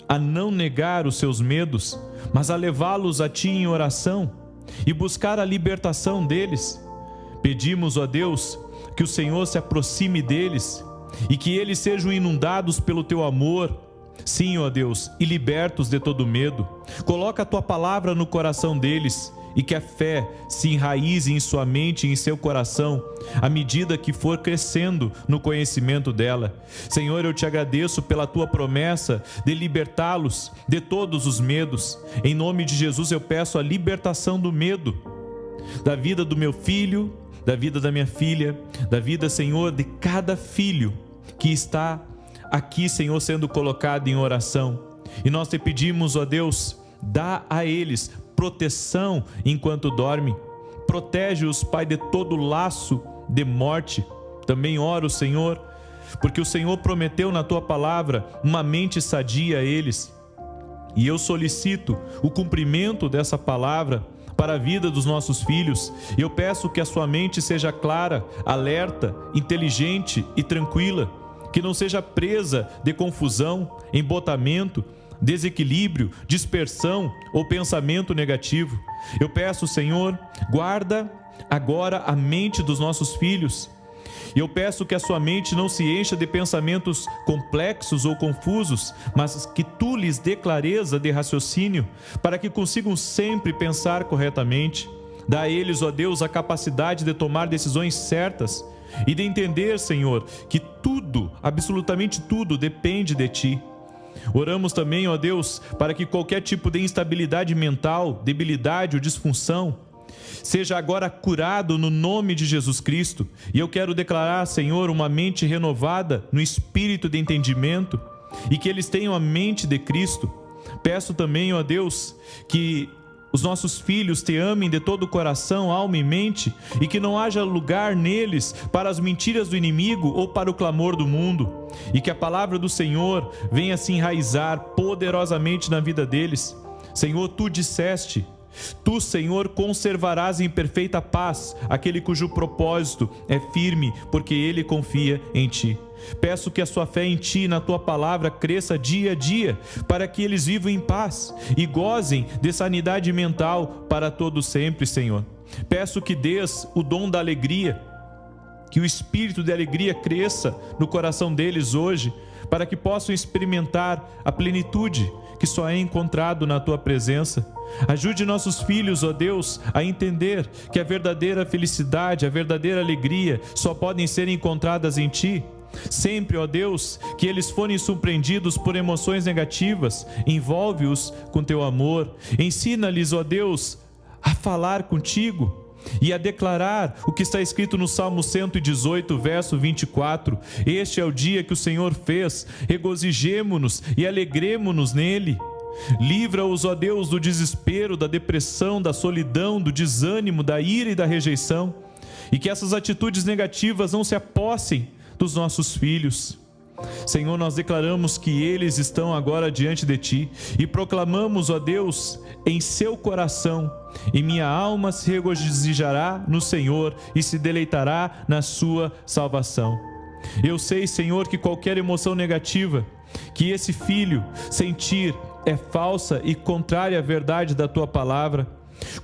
a não negar os seus medos, mas a levá-los a ti em oração e buscar a libertação deles. Pedimos, ó Deus, que o Senhor se aproxime deles e que eles sejam inundados pelo teu amor, sim, ó Deus, e libertos de todo medo. Coloca a tua palavra no coração deles e que a fé se enraize em sua mente e em seu coração, à medida que for crescendo no conhecimento dela. Senhor, eu te agradeço pela tua promessa de libertá-los de todos os medos. Em nome de Jesus eu peço a libertação do medo, da vida do meu filho, da vida da minha filha, da vida, Senhor, de cada filho que está aqui, Senhor, sendo colocado em oração. E nós te pedimos, ó Deus, dá a eles proteção enquanto dorme. Protege-os, Pai, de todo laço de morte. Também oro, Senhor, porque o Senhor prometeu na tua palavra uma mente sadia a eles. E eu solicito o cumprimento dessa palavra para a vida dos nossos filhos. Eu peço que a sua mente seja clara, alerta, inteligente e tranquila, que não seja presa de confusão, embotamento, desequilíbrio, dispersão ou pensamento negativo. Eu peço, Senhor, guarda agora a mente dos nossos filhos. E eu peço que a sua mente não se encha de pensamentos complexos ou confusos, mas que tu lhes dê clareza de raciocínio, para que consigam sempre pensar corretamente. Dá a eles, ó Deus, a capacidade de tomar decisões certas e de entender, Senhor, que tudo, absolutamente tudo, depende de ti. Oramos também, ó Deus, para que qualquer tipo de instabilidade mental, debilidade ou disfunção seja agora curado no nome de Jesus Cristo. E eu quero declarar, Senhor, uma mente renovada no espírito de entendimento e que eles tenham a mente de Cristo. Peço também, ó Deus, que os nossos filhos te amem de todo o coração, alma e mente, e que não haja lugar neles para as mentiras do inimigo ou para o clamor do mundo, e que a palavra do Senhor venha se enraizar poderosamente na vida deles. Senhor, tu disseste: tu, Senhor, conservarás em perfeita paz aquele cujo propósito é firme, porque ele confia em ti. Peço que a sua fé em ti e na tua palavra cresça dia a dia, para que eles vivam em paz e gozem de sanidade mental para todo sempre, Senhor. Peço que dês o dom da alegria, que o espírito de alegria cresça no coração deles hoje, para que possam experimentar a plenitude que só é encontrado na tua presença. Ajude nossos filhos, ó Deus, a entender que a verdadeira felicidade, a verdadeira alegria só podem ser encontradas em ti. Sempre, ó Deus, que eles forem surpreendidos por emoções negativas, envolve-os com teu amor. Ensina-lhes, ó Deus, a falar contigo e a declarar o que está escrito no Salmo 118, verso 24. Este é o dia que o Senhor fez, regozijemo-nos e alegremo-nos nele. Livra-os, ó Deus, do desespero, da depressão, da solidão, do desânimo, da ira e da rejeição, e que essas atitudes negativas não se apossem dos nossos filhos. Senhor, nós declaramos que eles estão agora diante de ti e proclamamos, ó Deus, em seu coração: e minha alma se regozijará no Senhor e se deleitará na sua salvação. Eu sei, Senhor, que qualquer emoção negativa que esse filho sentir é falsa e contrária à verdade da tua palavra.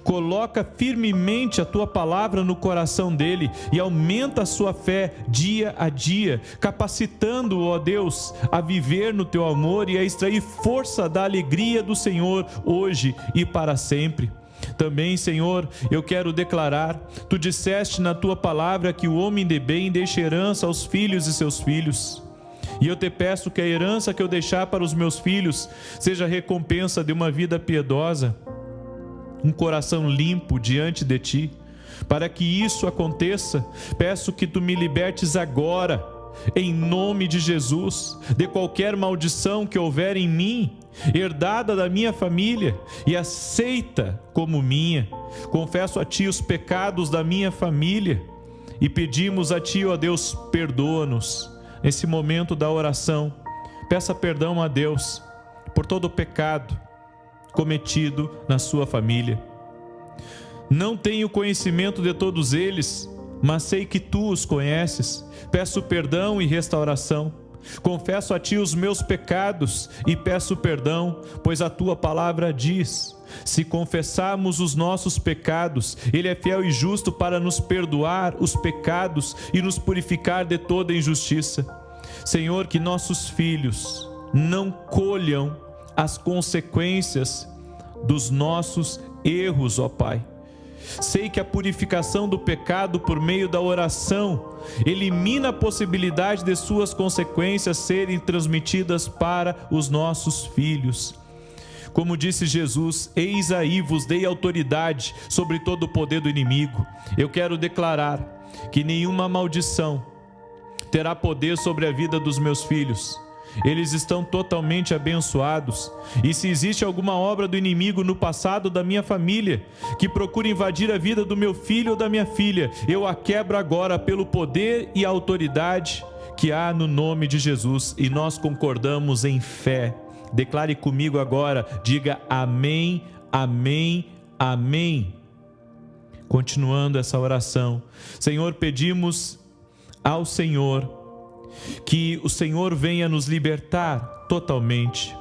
Coloca firmemente a tua palavra no coração dele e aumenta a sua fé dia a dia, capacitando-o, ó Deus, a viver no teu amor e a extrair força da alegria do Senhor hoje e para sempre. Também, Senhor, eu quero declarar: tu disseste na tua palavra que o homem de bem deixa herança aos filhos e seus filhos. E eu te peço que a herança que eu deixar para os meus filhos seja a recompensa de uma vida piedosa, um coração limpo diante de ti. Para que isso aconteça, peço que tu me libertes agora, em nome de Jesus, de qualquer maldição que houver em mim, herdada da minha família e aceita como minha. Confesso a ti os pecados da minha família e pedimos a ti, ó Deus, perdoa-nos. Nesse momento da oração, peça perdão a Deus por todo o pecado cometido na sua família. Não tenho conhecimento de todos eles, mas sei que tu os conheces. Peço perdão e restauração. Confesso a ti os meus pecados e peço perdão, pois a tua palavra diz: se confessarmos os nossos pecados, Ele é fiel e justo para nos perdoar os pecados e nos purificar de toda injustiça. Senhor, que nossos filhos não colham as consequências dos nossos erros, ó Pai. Sei que a purificação do pecado por meio da oração elimina a possibilidade de suas consequências serem transmitidas para os nossos filhos. Como disse Jesus: eis aí vos dei autoridade sobre todo o poder do inimigo. Eu quero declarar que nenhuma maldição terá poder sobre a vida dos meus filhos. Eles estão totalmente abençoados. E se existe alguma obra do inimigo no passado da minha família que procura invadir a vida do meu filho ou da minha filha, eu a quebro agora pelo poder e a autoridade que há no nome de Jesus. E nós concordamos em fé. Declare comigo agora, diga amém, amém, amém. Continuando essa oração, Senhor, pedimos ao Senhor que o Senhor venha nos libertar totalmente.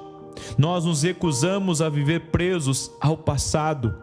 Nós nos recusamos a viver presos ao passado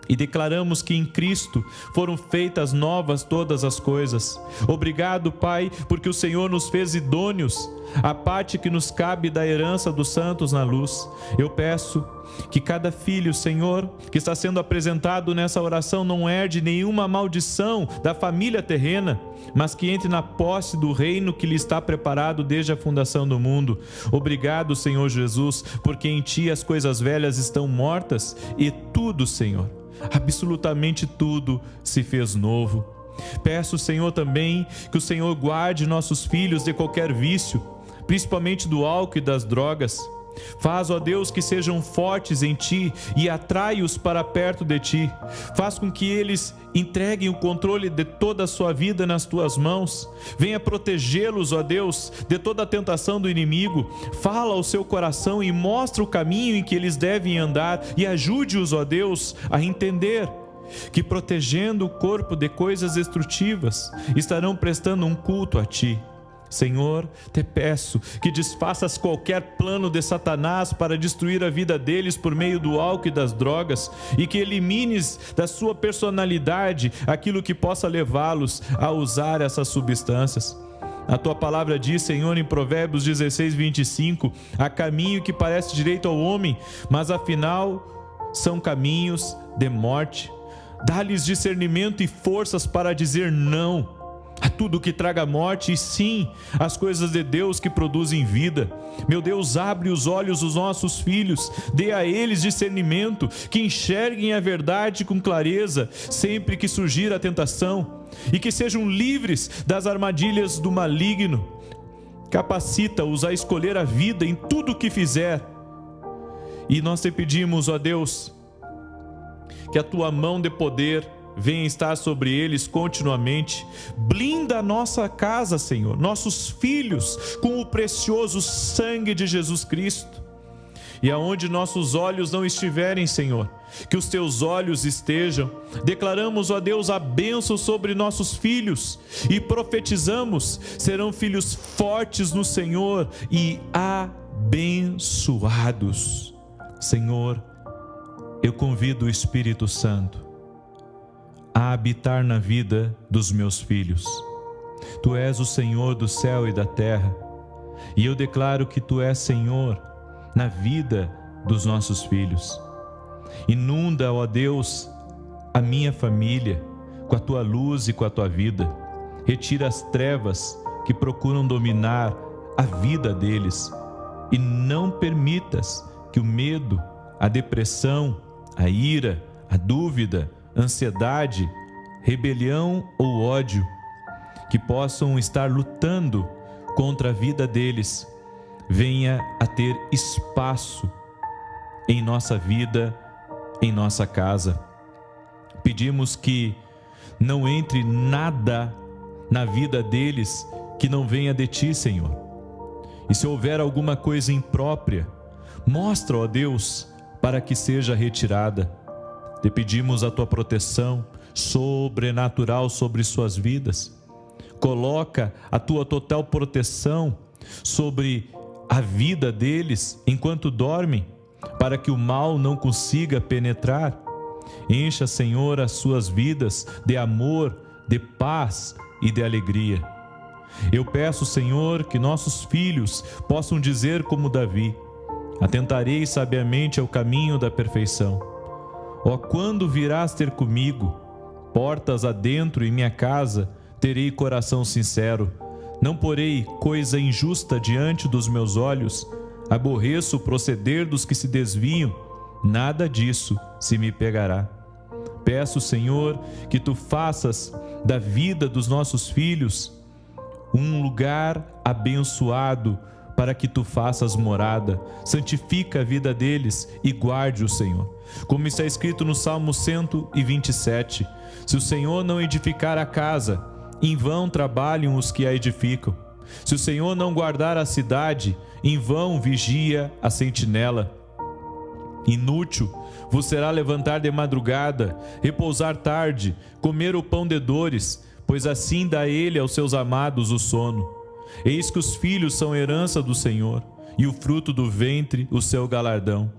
e declaramos que em Cristo foram feitas novas todas as coisas. Obrigado, Pai, porque o Senhor nos fez idôneos à parte que nos cabe da herança dos santos na luz. Eu peço que cada filho, Senhor, que está sendo apresentado nessa oração não herde nenhuma maldição da família terrena, mas que entre na posse do reino que lhe está preparado desde a fundação do mundo. Obrigado, Senhor Jesus, porque em Ti as coisas velhas estão mortas e tudo, Senhor, absolutamente tudo se fez novo. Peço, Senhor, também que o Senhor guarde nossos filhos de qualquer vício, principalmente do álcool e das drogas. Faz, ó Deus, que sejam fortes em Ti e atrai-os para perto de Ti. Faz com que eles entreguem o controle de toda a sua vida nas Tuas mãos. Venha protegê-los, ó Deus, de toda a tentação do inimigo. Fala ao seu coração e mostra o caminho em que eles devem andar e ajude-os, ó Deus, a entender que protegendo o corpo de coisas destrutivas, estarão prestando um culto a Ti. Senhor, te peço que desfaças qualquer plano de Satanás para destruir a vida deles por meio do álcool e das drogas, e que elimines da sua personalidade aquilo que possa levá-los a usar essas substâncias. A Tua palavra diz, Senhor, em Provérbios 16, 25, há caminho que parece direito ao homem, mas afinal são caminhos de morte. Dá-lhes discernimento e forças para dizer não a tudo que traga morte e sim as coisas de Deus que produzem vida. Meu Deus, abre os olhos dos nossos filhos, dê a eles discernimento, que enxerguem a verdade com clareza sempre que surgir a tentação e que sejam livres das armadilhas do maligno. Capacita-os a escolher a vida em tudo o que fizer. E nós te pedimos, ó Deus, que a Tua mão de poder venha estar sobre eles continuamente. Blinda a nossa casa, Senhor, nossos filhos, com o precioso sangue de Jesus Cristo. E aonde nossos olhos não estiverem, Senhor, que os Teus olhos estejam. Declaramos, ó Deus, a bênção sobre nossos filhos e profetizamos: serão filhos fortes no Senhor e abençoados. Senhor, eu convido o Espírito Santo a habitar na vida dos meus filhos. Tu és o Senhor do céu e da terra, e eu declaro que Tu és Senhor na vida dos nossos filhos. Inunda, ó Deus, a minha família com a Tua luz e com a Tua vida. Retira as trevas que procuram dominar a vida deles, e não permitas que o medo, a depressão, a ira, a dúvida, ansiedade, rebelião ou ódio que possam estar lutando contra a vida deles, venha a ter espaço em nossa vida, em nossa casa. Pedimos que não entre nada na vida deles que não venha de Ti, Senhor. E se houver alguma coisa imprópria, mostra, ó Deus, para que seja retirada. Te pedimos a Tua proteção sobrenatural sobre suas vidas. Coloca a tua total proteção sobre a vida deles enquanto dormem, para que o mal não consiga penetrar. Encha, Senhor, as suas vidas de amor, de paz e de alegria. Eu peço, Senhor, que nossos filhos possam dizer como Davi: atentarei sabiamente ao caminho da perfeição. Ó, quando virás ter comigo? Portas adentro em minha casa, terei coração sincero. Não porei coisa injusta diante dos meus olhos. Aborreço o proceder dos que se desviam. Nada disso se me pegará. Peço, Senhor, que Tu faças da vida dos nossos filhos um lugar abençoado, para que Tu faças morada. Santifica a vida deles e guarde-o, Senhor. Como está escrito no Salmo 127, se o Senhor não edificar a casa, em vão trabalham os que a edificam. Se o Senhor não guardar a cidade, em vão vigia a sentinela. Inútil vos será levantar de madrugada, repousar tarde, comer o pão de dores, pois assim dá ele aos seus amados o sono. Eis que os filhos são herança do Senhor, e o fruto do ventre o seu galardão.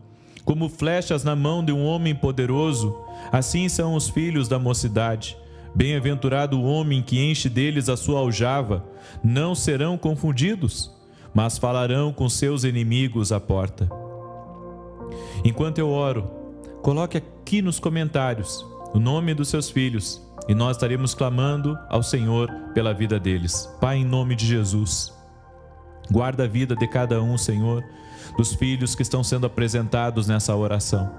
Como flechas na mão de um homem poderoso, assim são os filhos da mocidade. Bem-aventurado o homem que enche deles a sua aljava. Não serão confundidos, mas falarão com seus inimigos à porta. Enquanto eu oro, coloque aqui nos comentários o nome dos seus filhos, e nós estaremos clamando ao Senhor pela vida deles. Pai, em nome de Jesus, guarda a vida de cada um, Senhor, dos filhos que estão sendo apresentados nessa oração.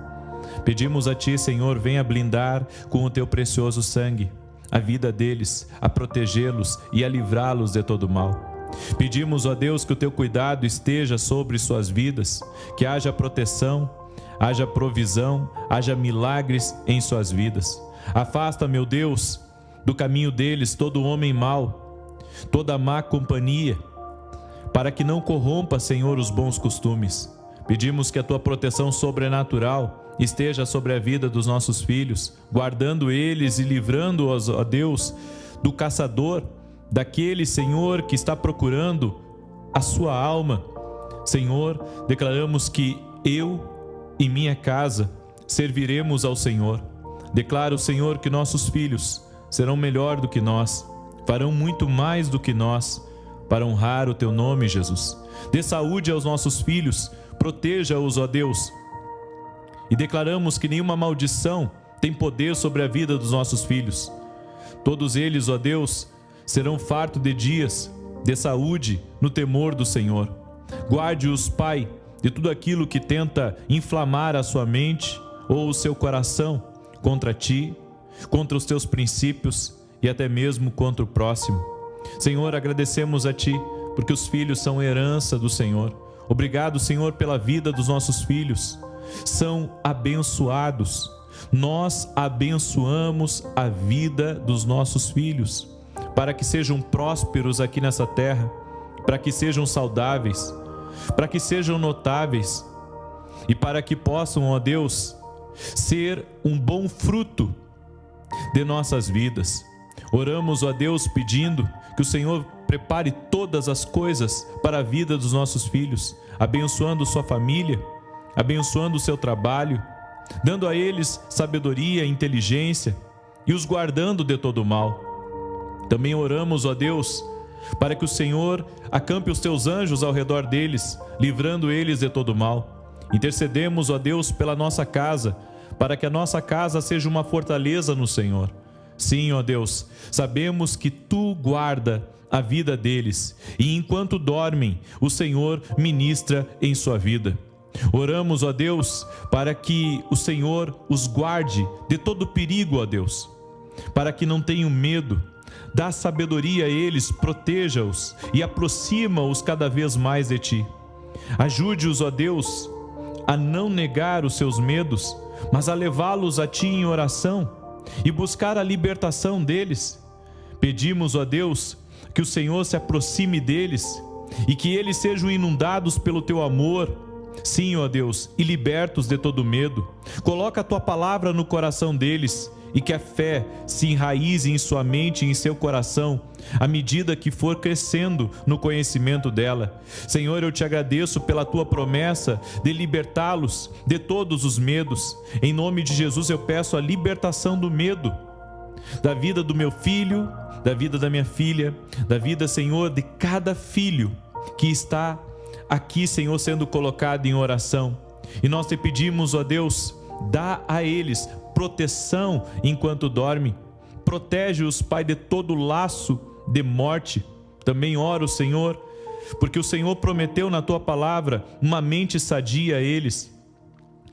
Pedimos a Ti, Senhor, venha blindar com o Teu precioso sangue a vida deles, a protegê-los e a livrá-los de todo mal. Pedimos, ó Deus, que o Teu cuidado esteja sobre suas vidas, que haja proteção, haja provisão, haja milagres em suas vidas. Afasta, meu Deus, do caminho deles todo homem mau, toda má companhia, para que não corrompa, Senhor, os bons costumes. Pedimos que a Tua proteção sobrenatural esteja sobre a vida dos nossos filhos, guardando eles e livrando-os, ó Deus, do caçador, daquele, Senhor, que está procurando a sua alma. Senhor, declaramos que eu e minha casa serviremos ao Senhor. Declaro, Senhor, que nossos filhos serão melhor do que nós, farão muito mais do que nós, para honrar o Teu nome, Jesus. Dê saúde aos nossos filhos, proteja-os, ó Deus. E declaramos que nenhuma maldição tem poder sobre a vida dos nossos filhos. Todos eles, ó Deus, serão fartos de dias, de saúde, no temor do Senhor. Guarde-os, Pai, de tudo aquilo que tenta inflamar a sua mente ou o seu coração contra Ti, contra os Teus princípios e até mesmo contra o próximo. Senhor, agradecemos a Ti, porque os filhos são herança do Senhor. Obrigado, Senhor, pela vida dos nossos filhos. São abençoados. Nós abençoamos a vida dos nossos filhos, para que sejam prósperos aqui nessa terra, para que sejam saudáveis, para que sejam notáveis e para que possam, ó Deus, ser um bom fruto de nossas vidas. Oramos, ó Deus, pedindo que o Senhor prepare todas as coisas para a vida dos nossos filhos, abençoando sua família, abençoando o seu trabalho, dando a eles sabedoria e inteligência e os guardando de todo mal. Também oramos, ó Deus, para que o Senhor acampe os Teus anjos ao redor deles, livrando eles de todo mal. Intercedemos, ó Deus, pela nossa casa, para que a nossa casa seja uma fortaleza no Senhor. Sim, ó Deus, sabemos que Tu guarda a vida deles e enquanto dormem, o Senhor ministra em sua vida. Oramos, ó Deus, para que o Senhor os guarde de todo perigo, ó Deus, para que não tenham medo. Dá sabedoria a eles, proteja-os e aproxima-os cada vez mais de Ti. Ajude-os, ó Deus, a não negar os seus medos, mas a levá-los a Ti em oração e buscar a libertação deles. Pedimos, ó Deus, que o Senhor se aproxime deles e que eles sejam inundados pelo Teu amor. Sim, ó Deus, e libertos de todo medo. Coloca a Tua palavra no coração deles e que a fé se enraize em sua mente e em seu coração, à medida que for crescendo no conhecimento dela. Senhor, eu te agradeço pela tua promessa de libertá-los de todos os medos. Em nome de Jesus eu peço a libertação do medo, da vida do meu filho, da vida da minha filha, da vida, Senhor, de cada filho que está aqui, Senhor, sendo colocado em oração. E nós te pedimos, ó Deus, dá a eles proteção enquanto dorme. Protege-os, Pai, de todo laço de morte. Também oro, Senhor, porque o Senhor prometeu na tua palavra uma mente sadia a eles.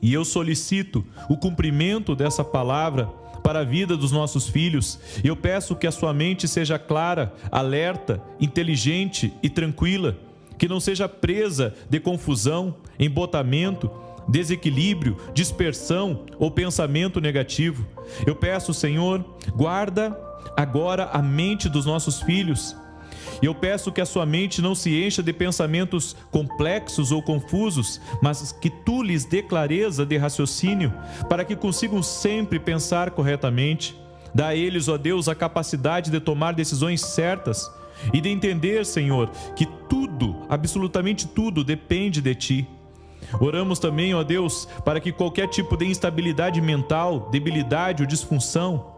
E eu solicito o cumprimento dessa palavra para a vida dos nossos filhos. Eu peço que a sua mente seja clara, alerta, inteligente e tranquila, que não seja presa de confusão, embotamento, desequilíbrio, dispersão ou pensamento negativo. Eu peço, Senhor, guarda agora a mente dos nossos filhos. Eu peço que a sua mente não se encha de pensamentos complexos ou confusos, mas que tu lhes dê clareza de raciocínio, para que consigam sempre pensar corretamente. Dá a eles, ó Deus, a capacidade de tomar decisões certas e de entender, Senhor, que tudo, absolutamente tudo, depende de ti. Oramos também, ó Deus, para que qualquer tipo de instabilidade mental, debilidade ou disfunção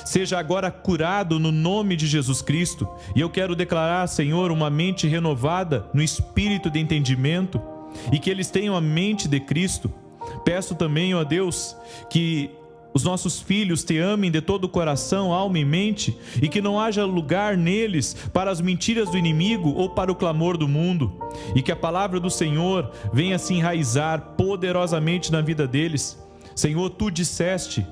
seja agora curado no nome de Jesus Cristo. E eu quero declarar, Senhor, uma mente renovada no espírito de entendimento e que eles tenham a mente de Cristo. Peço também, ó Deus, que os nossos filhos te amem de todo o coração, alma e mente, e que não haja lugar neles para as mentiras do inimigo ou para o clamor do mundo, e que a palavra do Senhor venha se enraizar poderosamente na vida deles. Senhor, tu disseste: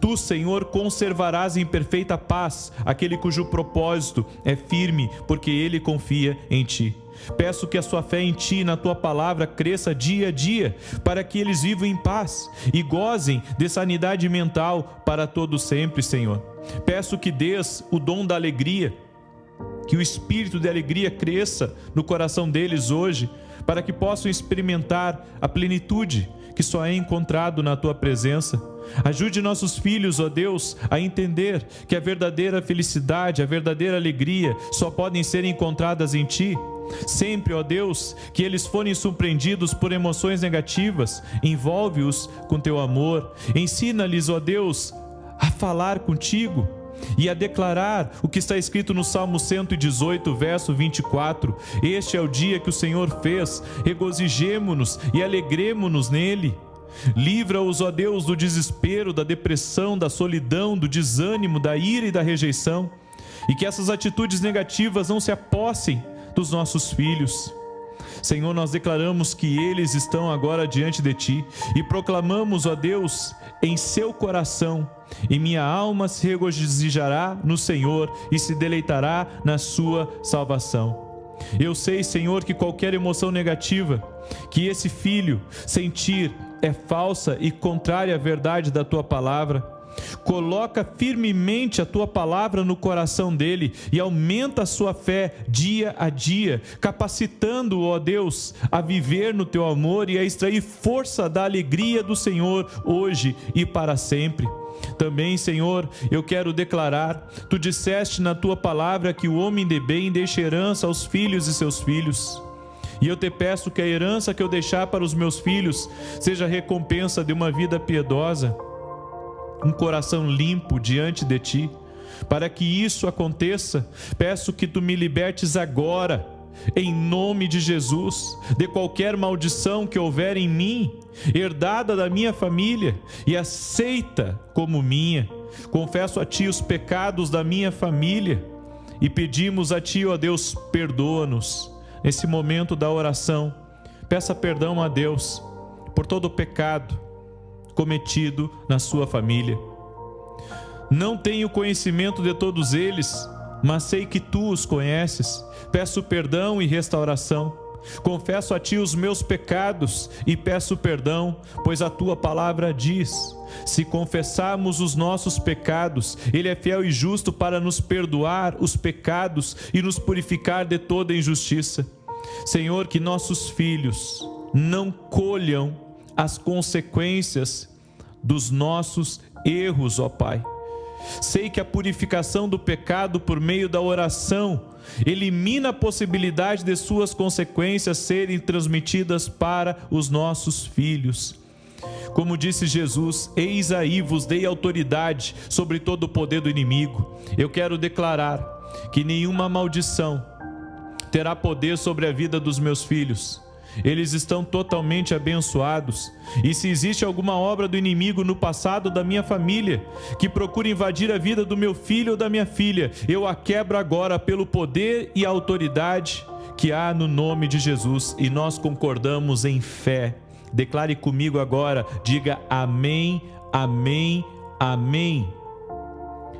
tu, Senhor, conservarás em perfeita paz aquele cujo propósito é firme, porque ele confia em ti. Peço que a sua fé em ti e na tua palavra cresça dia a dia, para que eles vivam em paz e gozem de sanidade mental para todo sempre, Senhor. Peço que dês o dom da alegria, que o espírito de alegria cresça no coração deles hoje, para que possam experimentar a plenitude que só é encontrado na tua presença. Ajude nossos filhos, ó Deus, a entender que a verdadeira felicidade, a verdadeira alegria só podem ser encontradas em ti. Sempre, ó Deus, que eles forem surpreendidos por emoções negativas, envolve-os com teu amor. Ensina-lhes, ó Deus, a falar contigo e a declarar o que está escrito no Salmo 118, verso 24. Este é o dia que o Senhor fez, regozijemo-nos e alegremo-nos nele. Livra-os, ó Deus, do desespero, da depressão, da solidão, do desânimo, da ira e da rejeição, e que essas atitudes negativas não se apossem dos nossos filhos. Senhor, nós declaramos que eles estão agora diante de ti e proclamamos, ó Deus, em seu coração: e minha alma se regozijará no Senhor e se deleitará na sua salvação. Eu sei, Senhor, que qualquer emoção negativa que esse filho sentir é falsa e contrária à verdade da tua palavra. Coloca firmemente a tua palavra no coração dele e aumenta a sua fé dia a dia, capacitando-o, ó Deus, a viver no teu amor e a extrair força da alegria do Senhor hoje e para sempre. Também, Senhor, eu quero declarar: tu disseste na tua palavra que o homem de bem deixa herança aos filhos de seus filhos. E eu te peço que a herança que eu deixar para os meus filhos seja a recompensa de uma vida piedosa, um coração limpo diante de ti. Para que isso aconteça, peço que tu me libertes agora, em nome de Jesus, de qualquer maldição que houver em mim, herdada da minha família e aceita como minha. Confesso a ti os pecados da minha família e pedimos a ti, ó Deus, perdoa-nos. Nesse momento da oração, peça perdão a Deus por todo o pecado cometido na sua família. Não tenho conhecimento de todos eles, mas sei que tu os conheces. Peço perdão e restauração. Confesso a ti os meus pecados e peço perdão, pois a tua palavra diz: se confessarmos os nossos pecados, ele é fiel e justo para nos perdoar os pecados e nos purificar de toda injustiça. Senhor, que nossos filhos não colham as consequências dos nossos erros, ó Pai. Sei que a purificação do pecado por meio da oração elimina a possibilidade de suas consequências serem transmitidas para os nossos filhos. Como disse Jesus, eis aí vos dei autoridade sobre todo o poder do inimigo. Eu quero declarar que nenhuma maldição terá poder sobre a vida dos meus filhos. Eles estão totalmente abençoados. E se existe alguma obra do inimigo no passado da minha família que procura invadir a vida do meu filho ou da minha filha, eu a quebro agora pelo poder e autoridade que há no nome de Jesus. E nós concordamos em fé. Declare comigo agora, diga amém, amém, amém.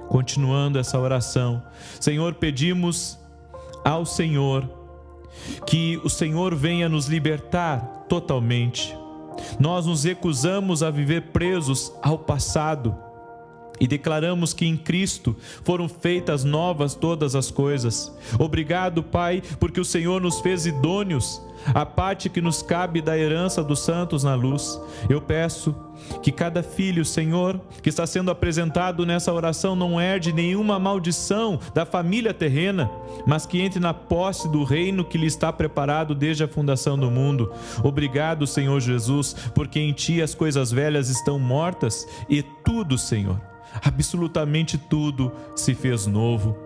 Continuando essa oração, Senhor, pedimos ao Senhor que o Senhor venha nos libertar totalmente. Nós nos recusamos a viver presos ao passado e declaramos que em Cristo foram feitas novas todas as coisas. Obrigado, Pai, porque o Senhor nos fez idôneos a parte que nos cabe da herança dos santos na luz. Eu peço que cada filho, Senhor, que está sendo apresentado nessa oração não herde nenhuma maldição da família terrena, mas que entre na posse do reino que lhe está preparado desde a fundação do mundo. Obrigado, Senhor Jesus, porque em Ti as coisas velhas estão mortas e tudo, Senhor, absolutamente tudo se fez novo.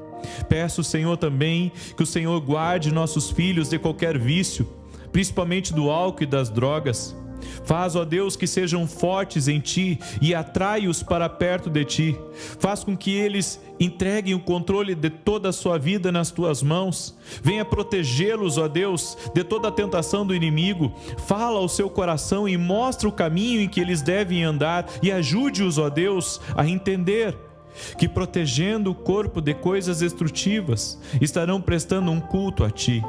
Peço, Senhor, também que o Senhor guarde nossos filhos de qualquer vício, principalmente do álcool e das drogas. Faz, ó Deus, que sejam fortes em Ti e atrai-os para perto de Ti. Faz com que eles entreguem o controle de toda a sua vida nas Tuas mãos. Venha protegê-los, ó Deus, de toda a tentação do inimigo. Fala ao seu coração e mostra o caminho em que eles devem andar e ajude-os, ó Deus, a entender que protegendo o corpo de coisas destrutivas, estarão prestando um culto a Ti.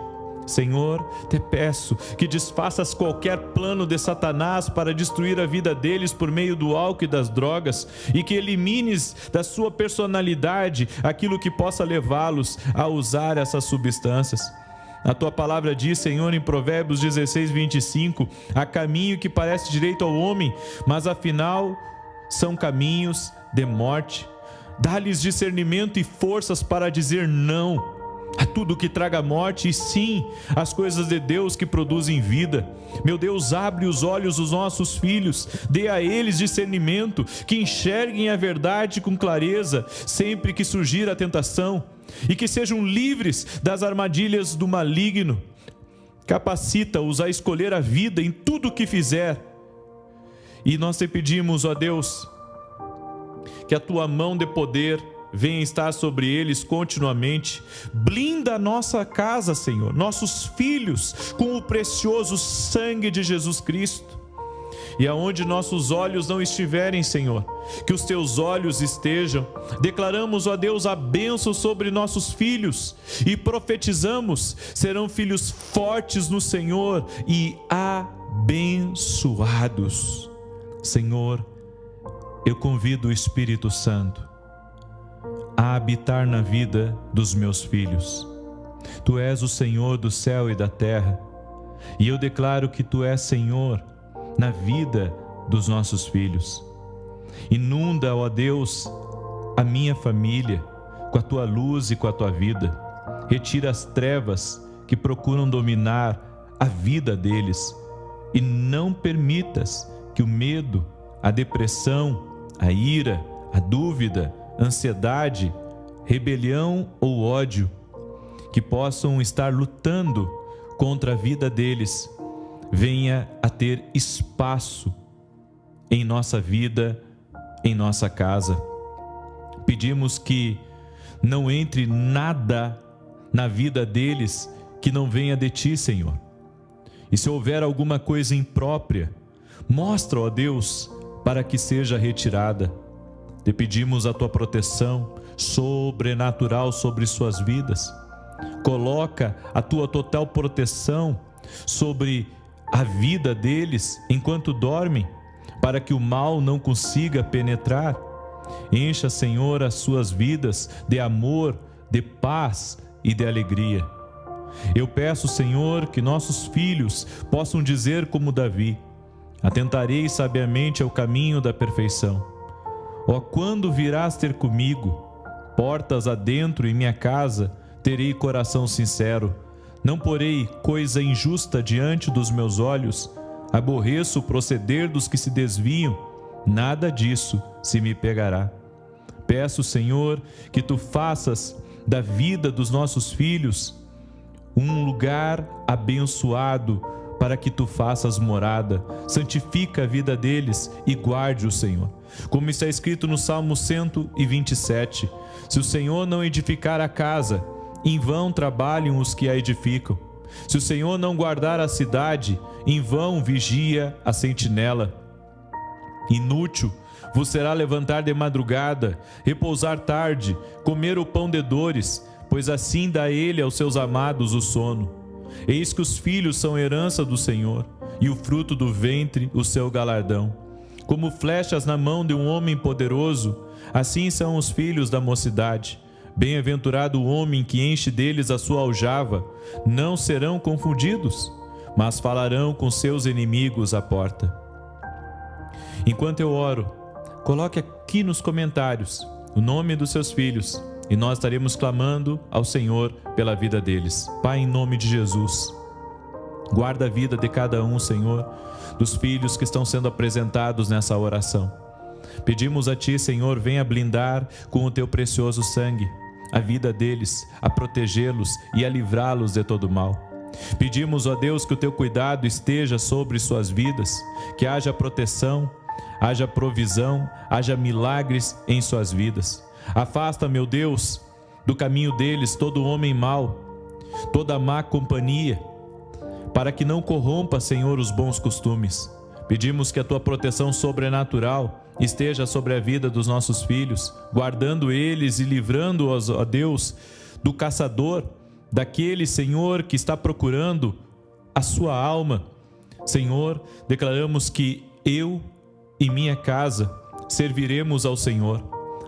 Senhor, te peço que desfaças qualquer plano de Satanás para destruir a vida deles por meio do álcool e das drogas, e que elimines da sua personalidade aquilo que possa levá-los a usar essas substâncias. A Tua palavra diz, Senhor, em Provérbios 16, 25, há caminho que parece direito ao homem, mas afinal são caminhos de morte. Dá-lhes discernimento e forças para dizer não a tudo que traga morte e sim as coisas de Deus que produzem vida. Meu Deus, abre os olhos dos nossos filhos, dê a eles discernimento, que enxerguem a verdade com clareza sempre que surgir a tentação e que sejam livres das armadilhas do maligno. Capacita-os a escolher a vida em tudo o que fizer. E nós te pedimos, ó Deus, que a Tua mão de poder venha estar sobre eles continuamente. Blinda a nossa casa, Senhor, nossos filhos, com o precioso sangue de Jesus Cristo. E aonde nossos olhos não estiverem, Senhor, que os Teus olhos estejam. Declaramos, ó Deus, a bênção sobre nossos filhos e profetizamos, serão filhos fortes no Senhor e abençoados. Senhor, eu convido o Espírito Santo a habitar na vida dos meus filhos. Tu és o Senhor do céu e da terra, e eu declaro que Tu és Senhor na vida dos nossos filhos. Inunda, ó Deus, a minha família com a Tua luz e com a Tua vida. Retira as trevas que procuram dominar a vida deles e não permitas que o medo, a depressão, a ira, a dúvida, ansiedade, rebelião ou ódio que possam estar lutando contra a vida deles venha a ter espaço em nossa vida, em nossa casa. Pedimos que não entre nada na vida deles que não venha de Ti, Senhor. E se houver alguma coisa imprópria, mostra, ó Deus, para que seja retirada. Te pedimos a Tua proteção sobrenatural sobre suas vidas. Coloca a Tua total proteção sobre a vida deles enquanto dormem, para que o mal não consiga penetrar. Encha, Senhor, as suas vidas de amor, de paz e de alegria. Eu peço, Senhor, que nossos filhos possam dizer como Davi: atentarei sabiamente ao caminho da perfeição. Ó, quando virás ter comigo? Portas adentro em minha casa, terei coração sincero. Não porei coisa injusta diante dos meus olhos. Aborreço o proceder dos que se desviam. Nada disso se me pegará. Peço, Senhor, que Tu faças da vida dos nossos filhos um lugar abençoado, para que Tu faças morada. Santifica a vida deles e guarde-o, Senhor. Como está escrito no Salmo 127, se o Senhor não edificar a casa, em vão trabalham os que a edificam. Se o Senhor não guardar a cidade, em vão vigia a sentinela. Inútil vos será levantar de madrugada, repousar tarde, comer o pão de dores, pois assim dá Ele aos seus amados o sono. Eis que os filhos são herança do Senhor, e o fruto do ventre o seu galardão. Como flechas na mão de um homem poderoso, assim são os filhos da mocidade. Bem-aventurado o homem que enche deles a sua aljava. Não serão confundidos, mas falarão com seus inimigos à porta. Enquanto eu oro, coloque aqui nos comentários o nome dos seus filhos, e nós estaremos clamando ao Senhor pela vida deles. Pai, em nome de Jesus, guarda a vida de cada um, Senhor, dos filhos que estão sendo apresentados nessa oração. Pedimos a Ti, Senhor, venha blindar com o Teu precioso sangue a vida deles, a protegê-los e a livrá-los de todo mal. Pedimos, ó Deus, que o Teu cuidado esteja sobre suas vidas, que haja proteção, haja provisão, haja milagres em suas vidas. Afasta, meu Deus, do caminho deles todo homem mau, toda má companhia, para que não corrompa, Senhor, os bons costumes. Pedimos que a Tua proteção sobrenatural esteja sobre a vida dos nossos filhos, guardando eles e livrando-os, ó Deus, do caçador, daquele, Senhor, que está procurando a sua alma. Senhor, declaramos que eu e minha casa serviremos ao Senhor.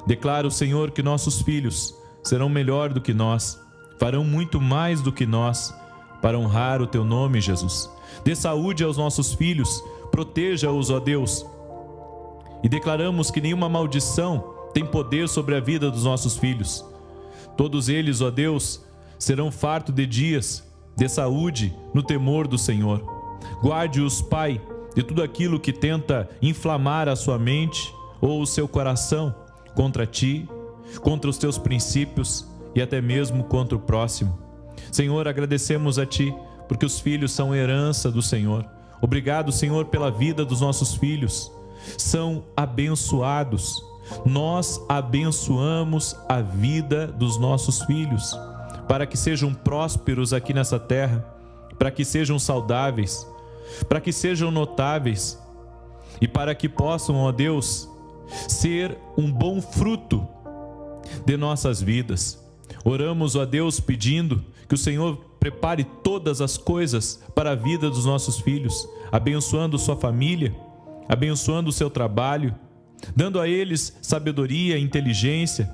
Declaro, Senhor, que nossos filhos serão melhor do que nós, farão muito mais do que nós, para honrar o Teu nome, Jesus. Dê saúde aos nossos filhos, proteja-os, ó Deus. E declaramos que nenhuma maldição tem poder sobre a vida dos nossos filhos. Todos eles, ó Deus, serão fartos de dias, de saúde, no temor do Senhor. Guarde-os, Pai, de tudo aquilo que tenta inflamar a sua mente ou o seu coração contra Ti, contra os Teus princípios e até mesmo contra o próximo. Senhor, agradecemos a Ti, porque os filhos são herança do Senhor. Obrigado, Senhor, pela vida dos nossos filhos. São abençoados. Nós abençoamos a vida dos nossos filhos, para que sejam prósperos aqui nessa terra, para que sejam saudáveis, para que sejam notáveis e para que possam, ó Deus, ser um bom fruto de nossas vidas. Oramos, ó Deus, pedindo que o Senhor prepare todas as coisas para a vida dos nossos filhos, abençoando sua família, abençoando o seu trabalho, dando a eles sabedoria e inteligência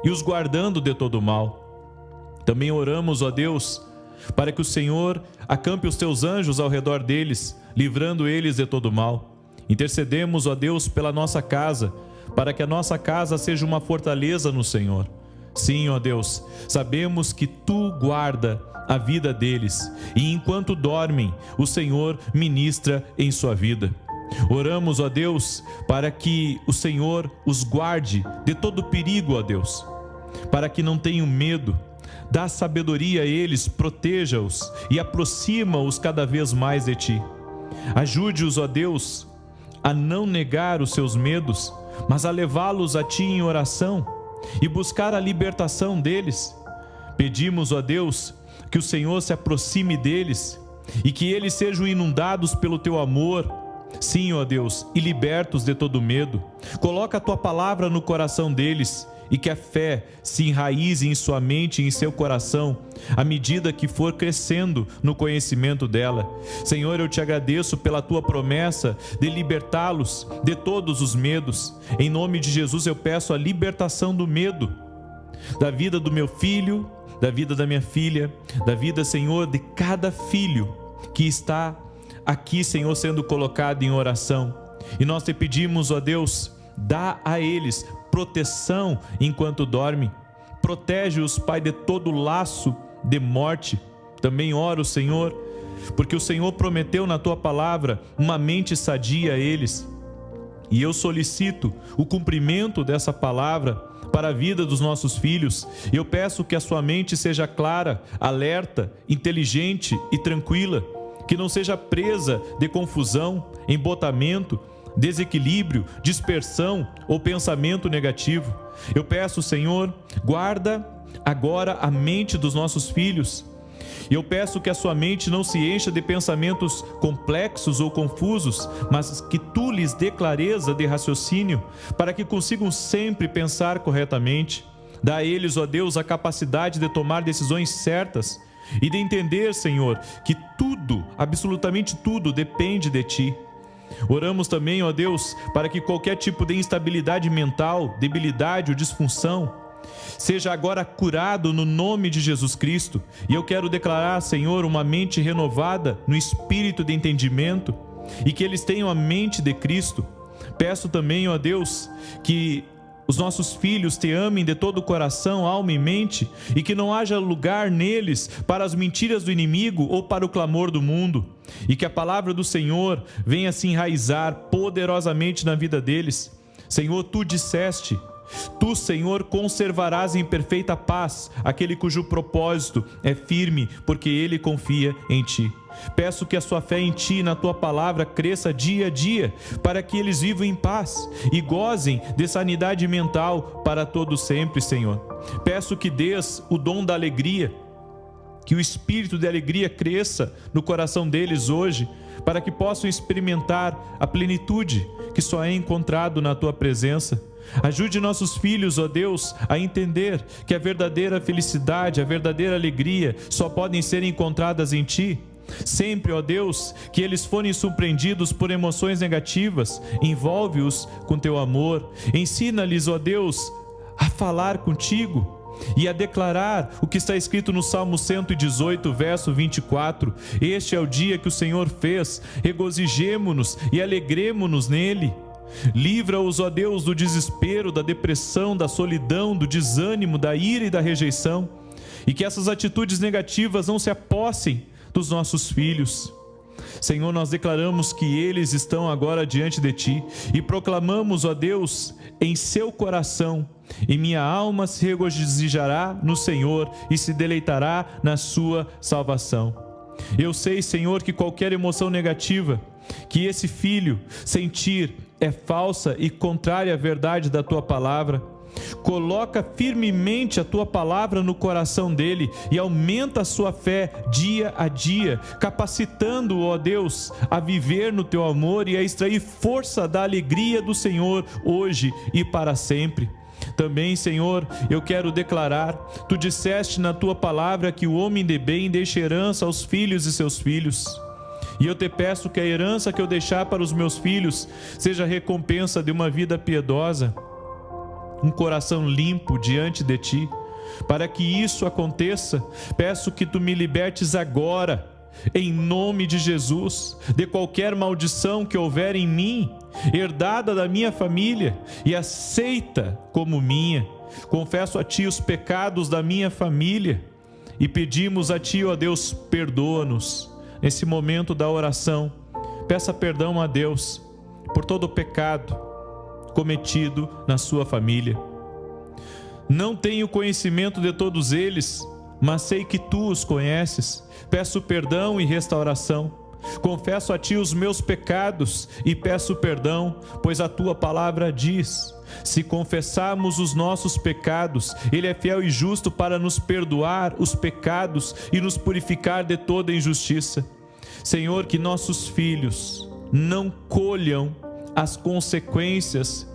e os guardando de todo mal. Também oramos, ó Deus, para que o Senhor acampe os Teus anjos ao redor deles, livrando eles de todo mal. Intercedemos, ó Deus, pela nossa casa, para que a nossa casa seja uma fortaleza no Senhor. Sim, ó Deus, sabemos que Tu guarda a vida deles, e enquanto dormem, o Senhor ministra em sua vida. Oramos, ó Deus, para que o Senhor os guarde de todo perigo, ó Deus, para que não tenham medo. Dá sabedoria a eles, proteja-os e aproxima-os cada vez mais de Ti. Ajude-os, ó Deus, a não negar os seus medos, mas a levá-los a Ti em oração e buscar a libertação deles. Pedimos, ó Deus, que o Senhor se aproxime deles e que eles sejam inundados pelo Teu amor. Sim, ó Deus, e libertos de todo medo. Coloca a Tua palavra no coração deles e que a fé se enraize em sua mente e em seu coração, à medida que for crescendo no conhecimento dela. Senhor, eu Te agradeço pela Tua promessa de libertá-los de todos os medos. Em nome de Jesus eu peço a libertação do medo, da vida do meu filho, da vida da minha filha, da vida, Senhor, de cada filho que está aqui, Senhor, sendo colocado em oração. E nós Te pedimos, ó Deus, dá a eles proteção enquanto dormem. Protege-os, Pai, de todo laço de morte. Também oro, Senhor, porque o Senhor prometeu na Tua palavra uma mente sadia a eles. E eu solicito o cumprimento dessa palavra para a vida dos nossos filhos. Eu peço que a sua mente seja clara, alerta, inteligente e tranquila, que não seja presa de confusão, embotamento, desequilíbrio, dispersão ou pensamento negativo. Eu peço, Senhor, guarda agora a mente dos nossos filhos. Eu peço que a sua mente não se encha de pensamentos complexos ou confusos, mas que tu lhes dê clareza de raciocínio, para que consigam sempre pensar corretamente. Dá a eles, ó Deus, a capacidade de tomar decisões certas e de entender, Senhor, que tudo, absolutamente tudo, depende de ti. Oramos também, ó Deus, para que qualquer tipo de instabilidade mental, debilidade ou disfunção seja agora curado no nome de Jesus Cristo. E eu quero declarar, Senhor, uma mente renovada no espírito de entendimento, e que eles tenham a mente de Cristo. Peço também, ó Deus, que os nossos filhos te amem de todo o coração, alma e mente, e que não haja lugar neles para as mentiras do inimigo ou para o clamor do mundo, e que a palavra do Senhor venha se enraizar poderosamente na vida deles. Senhor, tu disseste: tu, Senhor, conservarás em perfeita paz aquele cujo propósito é firme, porque ele confia em ti. Peço que a sua fé em ti e na tua palavra cresça dia a dia, para que eles vivam em paz e gozem de sanidade mental para todo sempre, Senhor. Peço que dês o dom da alegria, que o espírito de alegria cresça no coração deles hoje, para que possam experimentar a plenitude que só é encontrado na tua presença. Ajude nossos filhos, ó Deus, a entender que a verdadeira felicidade, a verdadeira alegria só podem ser encontradas em ti. Sempre, ó Deus, que eles forem surpreendidos por emoções negativas, envolve-os com teu amor. Ensina-lhes, ó Deus, a falar contigo e a declarar o que está escrito no Salmo 118, verso 24. Este é o dia que o Senhor fez, regozijemo-nos e alegremo-nos nele. Livra-os, ó Deus, do desespero, da depressão, da solidão, do desânimo, da ira e da rejeição, e que essas atitudes negativas não se apossem dos nossos filhos. Senhor, nós declaramos que eles estão agora diante de ti e proclamamos, ó Deus, em seu coração: e minha alma se regozijará no Senhor e se deleitará na sua salvação. Eu sei, Senhor, que qualquer emoção negativa que esse filho sentir é falsa e contrária à verdade da tua palavra. Coloca firmemente a tua palavra no coração dele e aumenta a sua fé dia a dia, capacitando-o, ó Deus, a viver no teu amor e a extrair força da alegria do Senhor hoje e para sempre. Também, Senhor, eu quero declarar: tu disseste na tua palavra que o homem de bem deixa herança aos filhos e seus filhos. E eu te peço que a herança que eu deixar para os meus filhos seja a recompensa de uma vida piedosa, um coração limpo diante de ti. Para que isso aconteça, peço que tu me libertes agora, em nome de Jesus, de qualquer maldição que houver em mim, herdada da minha família e aceita como minha. Confesso a ti os pecados da minha família e pedimos a ti, ó Deus, perdoa-nos. Nesse momento da oração, peça perdão a Deus por todo o pecado cometido na sua família. Não tenho conhecimento de todos eles, mas sei que tu os conheces. Peço perdão e restauração. Confesso a ti os meus pecados e peço perdão, pois a tua palavra diz: se confessarmos os nossos pecados, ele é fiel e justo para nos perdoar os pecados e nos purificar de toda injustiça. Senhor, que nossos filhos não colham as consequências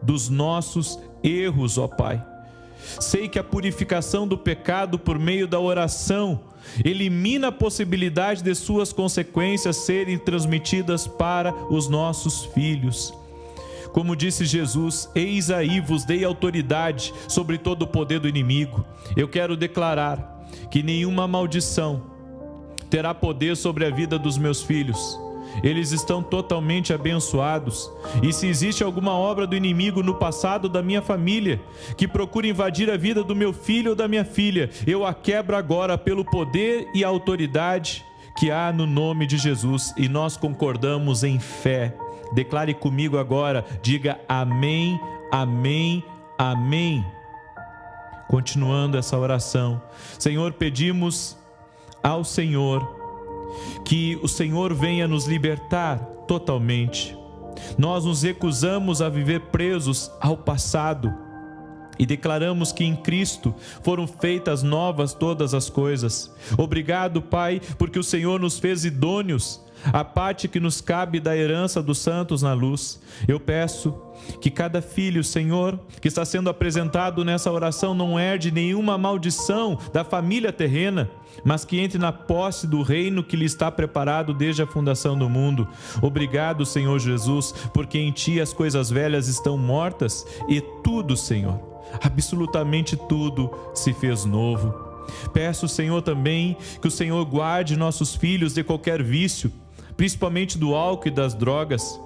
dos nossos erros, ó Pai. Sei que a purificação do pecado por meio da oração elimina a possibilidade de suas consequências serem transmitidas para os nossos filhos. Como disse Jesus: eis aí vos dei autoridade sobre todo o poder do inimigo. Eu quero declarar que nenhuma maldição terá poder sobre a vida dos meus filhos, eles estão totalmente abençoados. E se existe alguma obra do inimigo no passado da minha família, que procura invadir a vida do meu filho ou da minha filha, eu a quebro agora pelo poder e autoridade que há no nome de Jesus. E nós concordamos em fé. Declare comigo agora, diga amém, amém, amém. Continuando essa oração, Senhor, pedimos ao Senhor que o Senhor venha nos libertar totalmente. Nós nos recusamos a viver presos ao passado e declaramos que em Cristo foram feitas novas todas as coisas. Obrigado, Pai, porque o Senhor nos fez idôneos a parte que nos cabe da herança dos santos na luz. Eu peço que cada filho, Senhor, que está sendo apresentado nessa oração não herde nenhuma maldição da família terrena, mas que entre na posse do reino que lhe está preparado desde a fundação do mundo. Obrigado, Senhor Jesus, porque em Ti as coisas velhas estão mortas e tudo, Senhor, absolutamente tudo se fez novo. Peço, Senhor, também que o Senhor guarde nossos filhos de qualquer vício, principalmente do álcool e das drogas.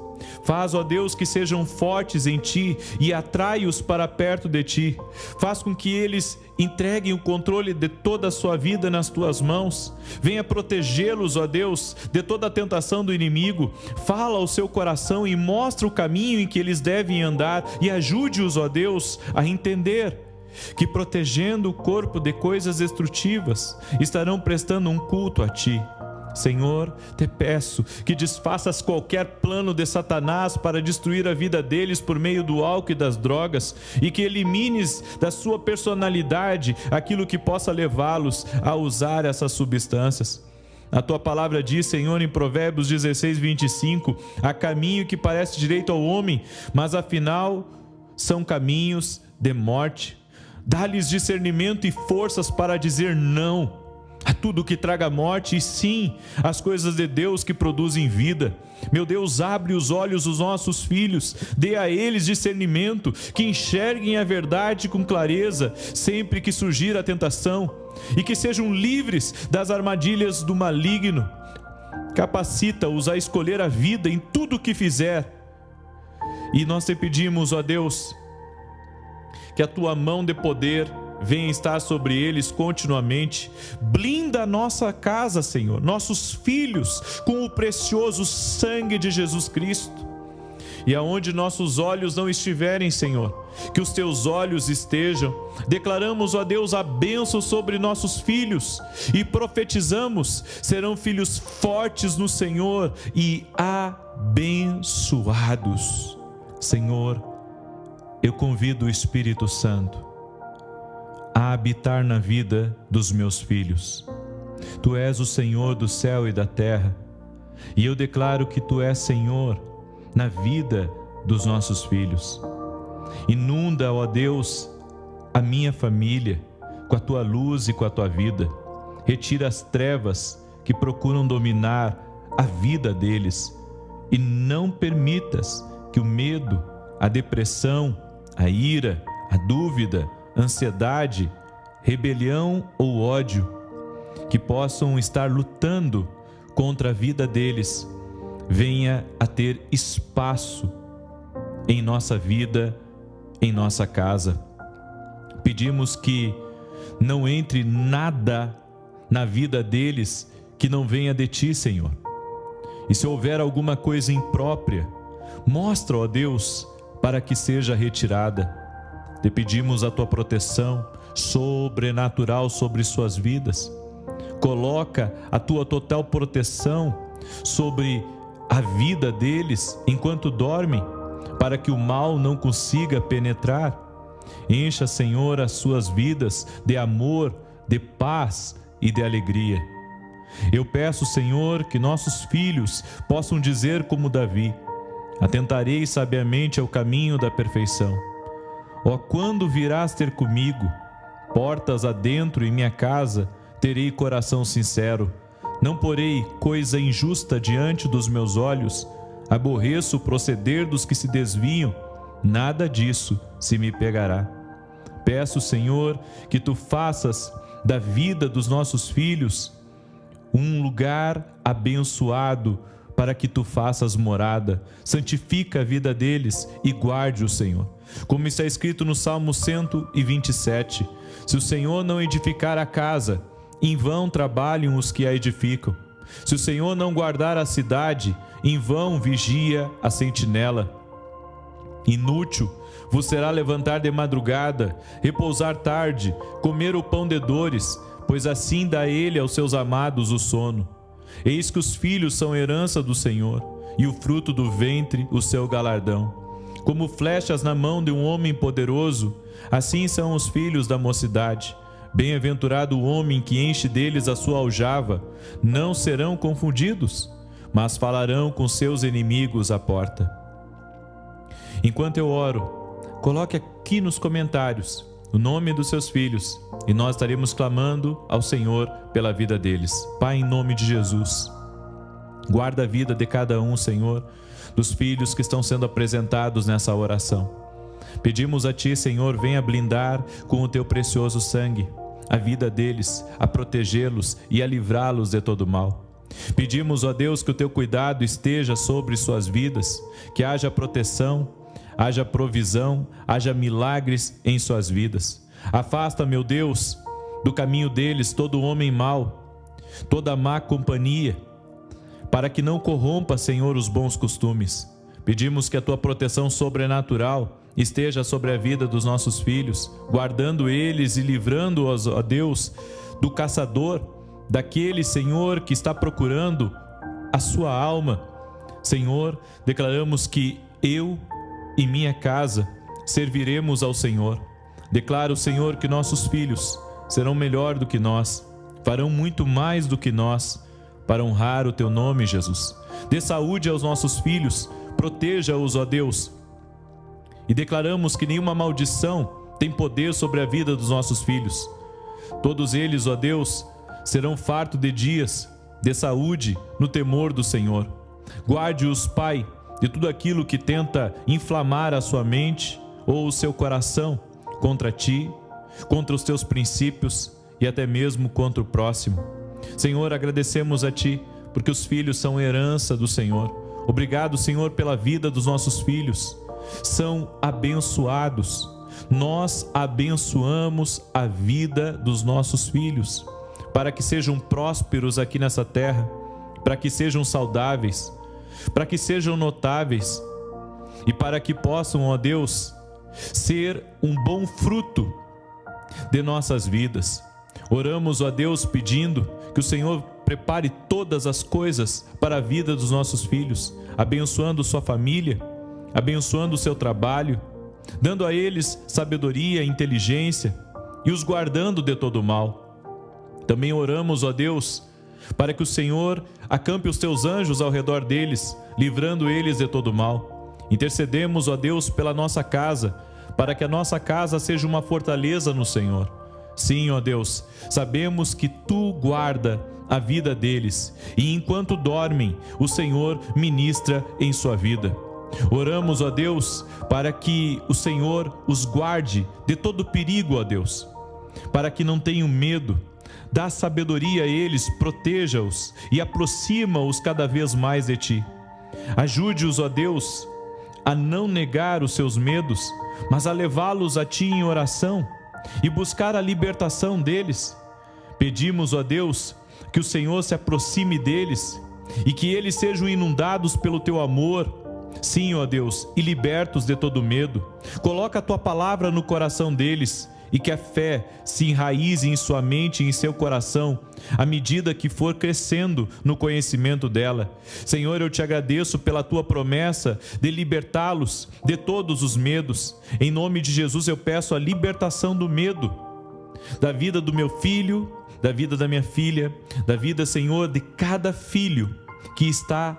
Faz, ó Deus, que sejam fortes em Ti e atrai-os para perto de Ti. Faz com que eles entreguem o controle de toda a sua vida nas Tuas mãos. Venha protegê-los, ó Deus, de toda a tentação do inimigo. Fala ao seu coração e mostra o caminho em que eles devem andar e ajude-os, ó Deus, a entender que protegendo o corpo de coisas destrutivas, estarão prestando um culto a Ti. Senhor, te peço que desfaças qualquer plano de Satanás para destruir a vida deles por meio do álcool e das drogas, e que elimines da sua personalidade aquilo que possa levá-los a usar essas substâncias. A Tua palavra diz, Senhor, em Provérbios 16, 25, há caminho que parece direito ao homem, mas afinal são caminhos de morte. Dá-lhes discernimento e forças para dizer não a tudo que traga morte e sim as coisas de Deus que produzem vida. Meu Deus, abre os olhos dos nossos filhos, dê a eles discernimento, que enxerguem a verdade com clareza sempre que surgir a tentação e que sejam livres das armadilhas do maligno. Capacita-os a escolher a vida em tudo o que fizer. E nós te pedimos, ó Deus, que a Tua mão de poder venha estar sobre eles continuamente. Blinda a nossa casa, Senhor, nossos filhos, com o precioso sangue de Jesus Cristo. E aonde nossos olhos não estiverem, Senhor, que os Teus olhos estejam. Declaramos, ó Deus, a bênção sobre nossos filhos e profetizamos: serão filhos fortes no Senhor e abençoados. Senhor, eu convido o Espírito Santo a habitar na vida dos meus filhos. Tu és o Senhor do céu e da terra, e eu declaro que Tu és Senhor na vida dos nossos filhos. Inunda, ó Deus, a minha família com a Tua luz e com a Tua vida. Retira as trevas que procuram dominar a vida deles e não permitas que o medo, a depressão, a ira, a dúvida, ansiedade, rebelião ou ódio, que possam estar lutando contra a vida deles, venha a ter espaço em nossa vida, em nossa casa. Pedimos que não entre nada na vida deles que não venha de Ti, Senhor. E se houver alguma coisa imprópria, mostra, ó Deus, para que seja retirada. Te pedimos a Tua proteção sobrenatural sobre suas vidas. Coloca a Tua total proteção sobre a vida deles enquanto dormem, para que o mal não consiga penetrar. Encha, Senhor, as suas vidas de amor, de paz e de alegria. Eu peço, Senhor, que nossos filhos possam dizer como Davi: atentarei sabiamente ao caminho da perfeição. Ó, quando virás ter comigo? Portas adentro em minha casa, terei coração sincero. Não porei coisa injusta diante dos meus olhos. Aborreço o proceder dos que se desviam. Nada disso se me pegará. Peço, Senhor, que Tu faças da vida dos nossos filhos um lugar abençoado para que tu faças morada. Santifica a vida deles e guarde-os, Senhor. Como está escrito no Salmo 127, se o Senhor não edificar a casa, em vão trabalham os que a edificam. Se o Senhor não guardar a cidade, em vão vigia a sentinela. Inútil vos será levantar de madrugada, repousar tarde, comer o pão de dores, pois assim dá ele aos seus amados o sono. Eis que os filhos são herança do Senhor, e o fruto do ventre o seu galardão. Como flechas na mão de um homem poderoso, assim são os filhos da mocidade. Bem-aventurado o homem que enche deles a sua aljava. Não serão confundidos, mas falarão com seus inimigos à porta. Enquanto eu oro, coloque aqui nos comentários o nome dos seus filhos e nós estaremos clamando ao Senhor pela vida deles. Pai, em nome de Jesus, guarda a vida de cada um, Senhor, dos filhos que estão sendo apresentados nessa oração. Pedimos a Ti, Senhor, venha blindar com o Teu precioso sangue a vida deles, a protegê-los e a livrá-los de todo mal. Pedimos, ó Deus, que o Teu cuidado esteja sobre suas vidas, que haja proteção, haja provisão, haja milagres em suas vidas. Afasta, meu Deus, do caminho deles todo homem mau, toda má companhia, para que não corrompa, Senhor, os bons costumes. Pedimos que a Tua proteção sobrenatural esteja sobre a vida dos nossos filhos, guardando eles e livrando-os, ó Deus, do caçador, daquele, Senhor, que está procurando a sua alma. Senhor, declaramos que eu e minha casa serviremos ao Senhor. Declaro, Senhor, que nossos filhos serão melhor do que nós, farão muito mais do que nós, para honrar o Teu nome, Jesus. Dê saúde aos nossos filhos, proteja-os, ó Deus. E declaramos que nenhuma maldição tem poder sobre a vida dos nossos filhos. Todos eles, ó Deus, serão fartos de dias, de saúde, no temor do Senhor. Guarde-os, Pai, de tudo aquilo que tenta inflamar a sua mente ou o seu coração contra Ti, contra os Teus princípios e até mesmo contra o próximo. Senhor, agradecemos a Ti, porque os filhos são herança do Senhor. Obrigado, Senhor, pela vida dos nossos filhos. São abençoados. Nós abençoamos a vida dos nossos filhos, para que sejam prósperos aqui nessa terra, para que sejam saudáveis, para que sejam notáveis e para que possam, ó Deus, ser um bom fruto de nossas vidas. Oramos, ó Deus, pedindo que o Senhor prepare todas as coisas para a vida dos nossos filhos, abençoando sua família, abençoando o seu trabalho, dando a eles sabedoria, inteligência e os guardando de todo mal. Também oramos, ó Deus, para que o Senhor acampe os Teus anjos ao redor deles, livrando eles de todo mal. Intercedemos, ó Deus, pela nossa casa, para que a nossa casa seja uma fortaleza no Senhor. Sim, ó Deus, sabemos que Tu guarda a vida deles e enquanto dormem, o Senhor ministra em sua vida. Oramos, ó Deus, para que o Senhor os guarde de todo perigo, ó Deus, para que não tenham medo. Dá sabedoria a eles, proteja-os e aproxima-os cada vez mais de Ti. Ajude-os, ó Deus, a não negar os seus medos, mas a levá-los a Ti em oração e buscar a libertação deles. Pedimos, ó Deus, que o Senhor se aproxime deles e que eles sejam inundados pelo Teu amor. Sim, ó Deus, e libertos de todo medo. Coloca a Tua palavra no coração deles e que a fé se enraize em sua mente e em seu coração, à medida que for crescendo no conhecimento dela. Senhor, eu Te agradeço pela Tua promessa de libertá-los de todos os medos. Em nome de Jesus eu peço a libertação do medo, da vida do meu filho, da vida da minha filha, da vida, Senhor, de cada filho que está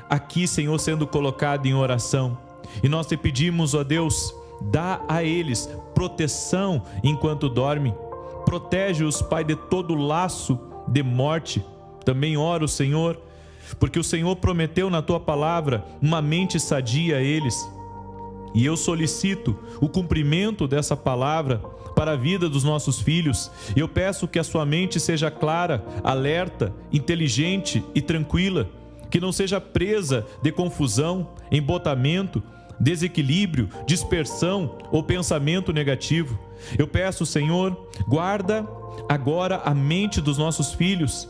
aqui, Senhor, sendo colocado em oração. E nós Te pedimos, ó Deus, dá a eles proteção enquanto dormem. Protege-os, Pai, de todo laço de morte. Também oro, Senhor, porque o Senhor prometeu na Tua palavra uma mente sadia a eles. E eu solicito o cumprimento dessa palavra para a vida dos nossos filhos. Eu peço que a sua mente seja clara, alerta, inteligente e tranquila, que não seja presa de confusão, embotamento, desequilíbrio, dispersão ou pensamento negativo. Eu peço, Senhor, guarda agora a mente dos nossos filhos.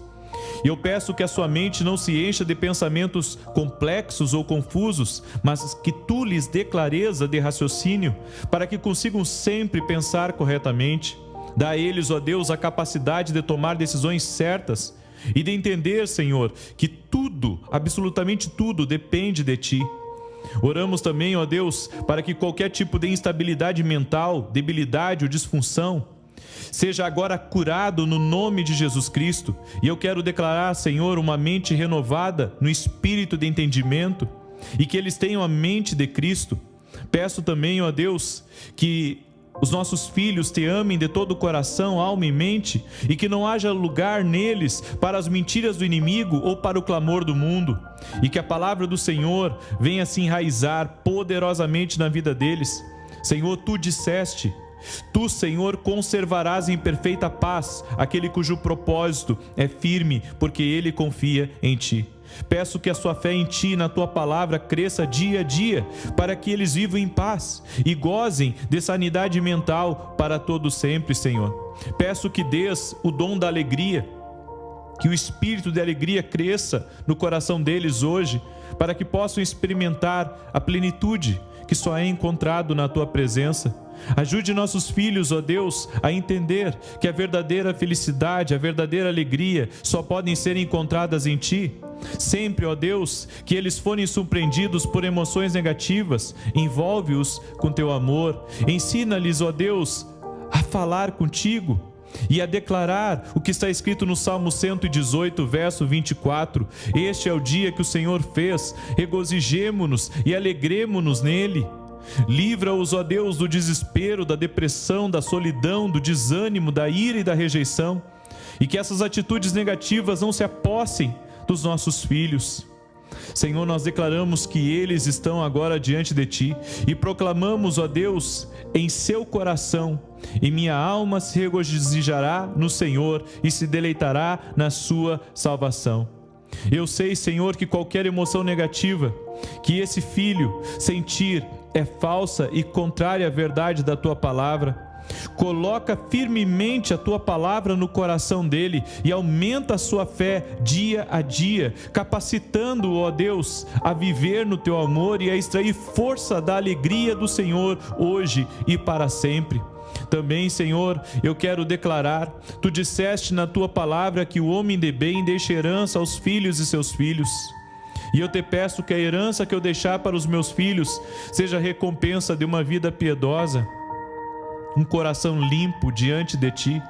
Eu peço que a sua mente não se encha de pensamentos complexos ou confusos, mas que tu lhes dê clareza de raciocínio, para que consigam sempre pensar corretamente. Dá a eles, ó Deus, a capacidade de tomar decisões certas e de entender, Senhor, que tudo, absolutamente tudo, depende de ti. Oramos também, ó Deus, para que qualquer tipo de instabilidade mental, debilidade ou disfunção seja agora curado no nome de Jesus Cristo. E eu quero declarar, Senhor, uma mente renovada no espírito de entendimento e que eles tenham a mente de Cristo. Peço também, ó Deus, que os nossos filhos te amem de todo o coração, alma e mente, e que não haja lugar neles para as mentiras do inimigo ou para o clamor do mundo, e que a palavra do Senhor venha se enraizar poderosamente na vida deles. Senhor, tu disseste: tu, Senhor, conservarás em perfeita paz aquele cujo propósito é firme, porque ele confia em ti. Peço que a sua fé em ti e na tua palavra cresça dia a dia, para que eles vivam em paz e gozem de sanidade mental para todo sempre, Senhor. Peço que dês o dom da alegria, que o espírito de alegria cresça no coração deles hoje, para que possam experimentar a plenitude que só é encontrado na tua presença. Ajude nossos filhos, ó Deus, a entender que a verdadeira felicidade, a verdadeira alegria só podem ser encontradas em ti. Sempre, ó Deus, que eles forem surpreendidos por emoções negativas, envolve-os com teu amor. Ensina-lhes, ó Deus, a falar contigo e a declarar o que está escrito no Salmo 118, verso 24. Este é o dia que o Senhor fez, regozijemo-nos e alegremo-nos nele. Livra-os, ó Deus, do desespero, da depressão, da solidão, do desânimo, da ira e da rejeição, e que essas atitudes negativas não se apossem dos nossos filhos. Senhor, nós declaramos que eles estão agora diante de ti e proclamamos, ó Deus, em seu coração: e minha alma se regozijará no Senhor e se deleitará na sua salvação. Eu sei, Senhor, que qualquer emoção negativa que esse filho sentir é falsa e contrária à verdade da tua palavra. Coloca firmemente a tua palavra no coração dele e aumenta a sua fé dia a dia, capacitando-o, ó Deus, a viver no teu amor e a extrair força da alegria do Senhor hoje e para sempre. Também, Senhor, eu quero declarar: tu disseste na tua palavra que o homem de bem deixa herança aos filhos e seus filhos. E eu te peço que a herança que eu deixar para os meus filhos seja a recompensa de uma vida piedosa, um coração limpo diante de ti.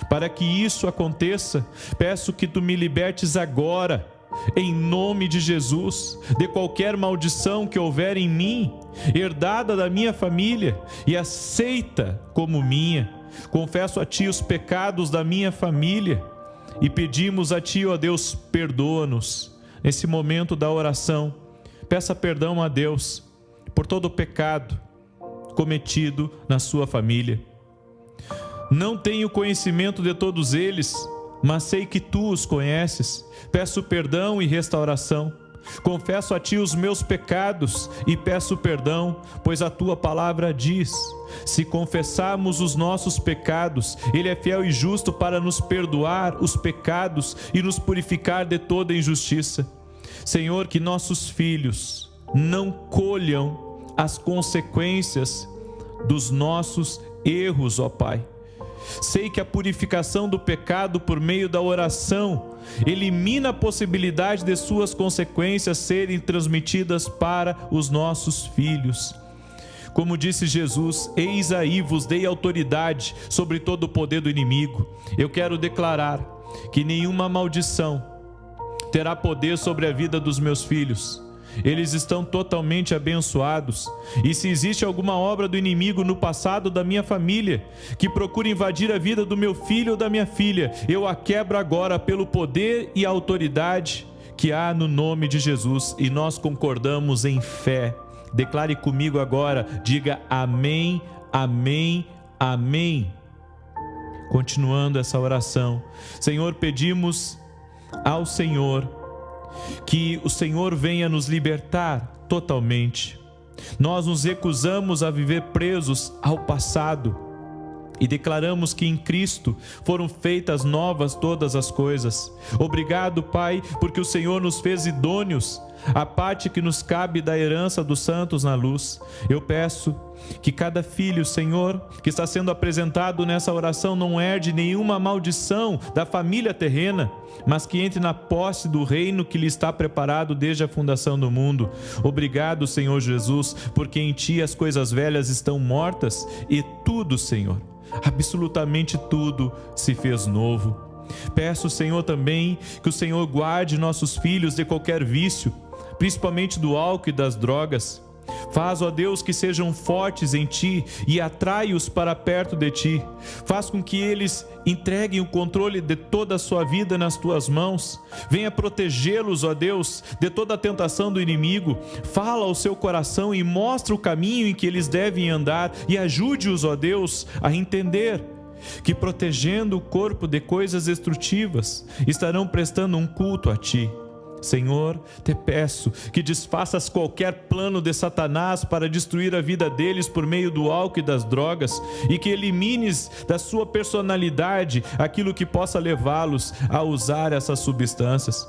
Para que isso aconteça, peço que tu me libertes agora, em nome de Jesus, de qualquer maldição que houver em mim, herdada da minha família e aceita como minha. Confesso a ti os pecados da minha família e pedimos a ti, ó Deus, perdoa-nos. Nesse momento da oração, peça perdão a Deus por todo o pecado cometido na sua família. Não tenho conhecimento de todos eles, mas sei que tu os conheces. Peço perdão e restauração. Confesso a ti os meus pecados e peço perdão, pois a tua palavra diz: se confessarmos os nossos pecados, ele é fiel e justo para nos perdoar os pecados e nos purificar de toda injustiça. Senhor, que nossos filhos não colham as consequências dos nossos erros, ó Pai. Sei que a purificação do pecado por meio da oração elimina a possibilidade de suas consequências serem transmitidas para os nossos filhos. Como disse Jesus: eis aí vos dei autoridade sobre todo o poder do inimigo. Eu quero declarar que nenhuma maldição terá poder sobre a vida dos meus filhos. Eles estão totalmente abençoados. E se existe alguma obra do inimigo no passado da minha família que procura invadir a vida do meu filho ou da minha filha, eu a quebro agora pelo poder e autoridade que há no nome de Jesus. E nós concordamos em fé. Declare comigo agora, diga amém, amém, amém. Continuando essa oração, Senhor, pedimos ao Senhor que o Senhor venha nos libertar totalmente. Nós nos recusamos a viver presos ao passado e declaramos que em Cristo foram feitas novas todas as coisas. Obrigado, Pai, porque o Senhor nos fez idôneos à parte que nos cabe da herança dos santos na luz. Eu peço que cada filho, Senhor, que está sendo apresentado nessa oração não herde nenhuma maldição da família terrena, mas que entre na posse do reino que lhe está preparado desde a fundação do mundo. Obrigado, Senhor Jesus, porque em Ti as coisas velhas estão mortas e tudo, Senhor, absolutamente tudo se fez novo. Peço, Senhor, também que o Senhor guarde nossos filhos de qualquer vício, principalmente do álcool e das drogas. Faz, ó Deus, que sejam fortes em Ti e atrai-os para perto de Ti. Faz com que eles entreguem o controle de toda a sua vida nas Tuas mãos. Venha protegê-los, ó Deus, de toda a tentação do inimigo. Fala ao seu coração e mostra o caminho em que eles devem andar e ajude-os, ó Deus, a entender que protegendo o corpo de coisas destrutivas, estarão prestando um culto a Ti. Senhor, te peço que desfaças qualquer plano de Satanás para destruir a vida deles por meio do álcool e das drogas, e que elimines da sua personalidade aquilo que possa levá-los a usar essas substâncias.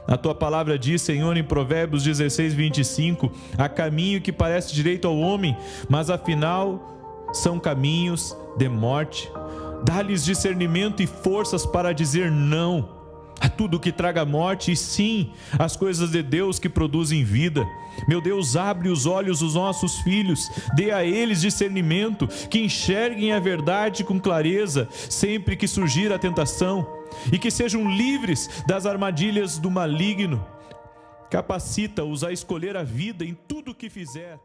A Tua palavra diz, Senhor, em Provérbios 16, 25, há caminho que parece direito ao homem, mas afinal são caminhos de morte. Dá-lhes discernimento e forças para dizer não a tudo que traga morte, e sim, as coisas de Deus que produzem vida. Meu Deus, abre os olhos dos nossos filhos, dê a eles discernimento, que enxerguem a verdade com clareza, sempre que surgir a tentação, e que sejam livres das armadilhas do maligno. Capacita-os a escolher a vida em tudo o que fizer.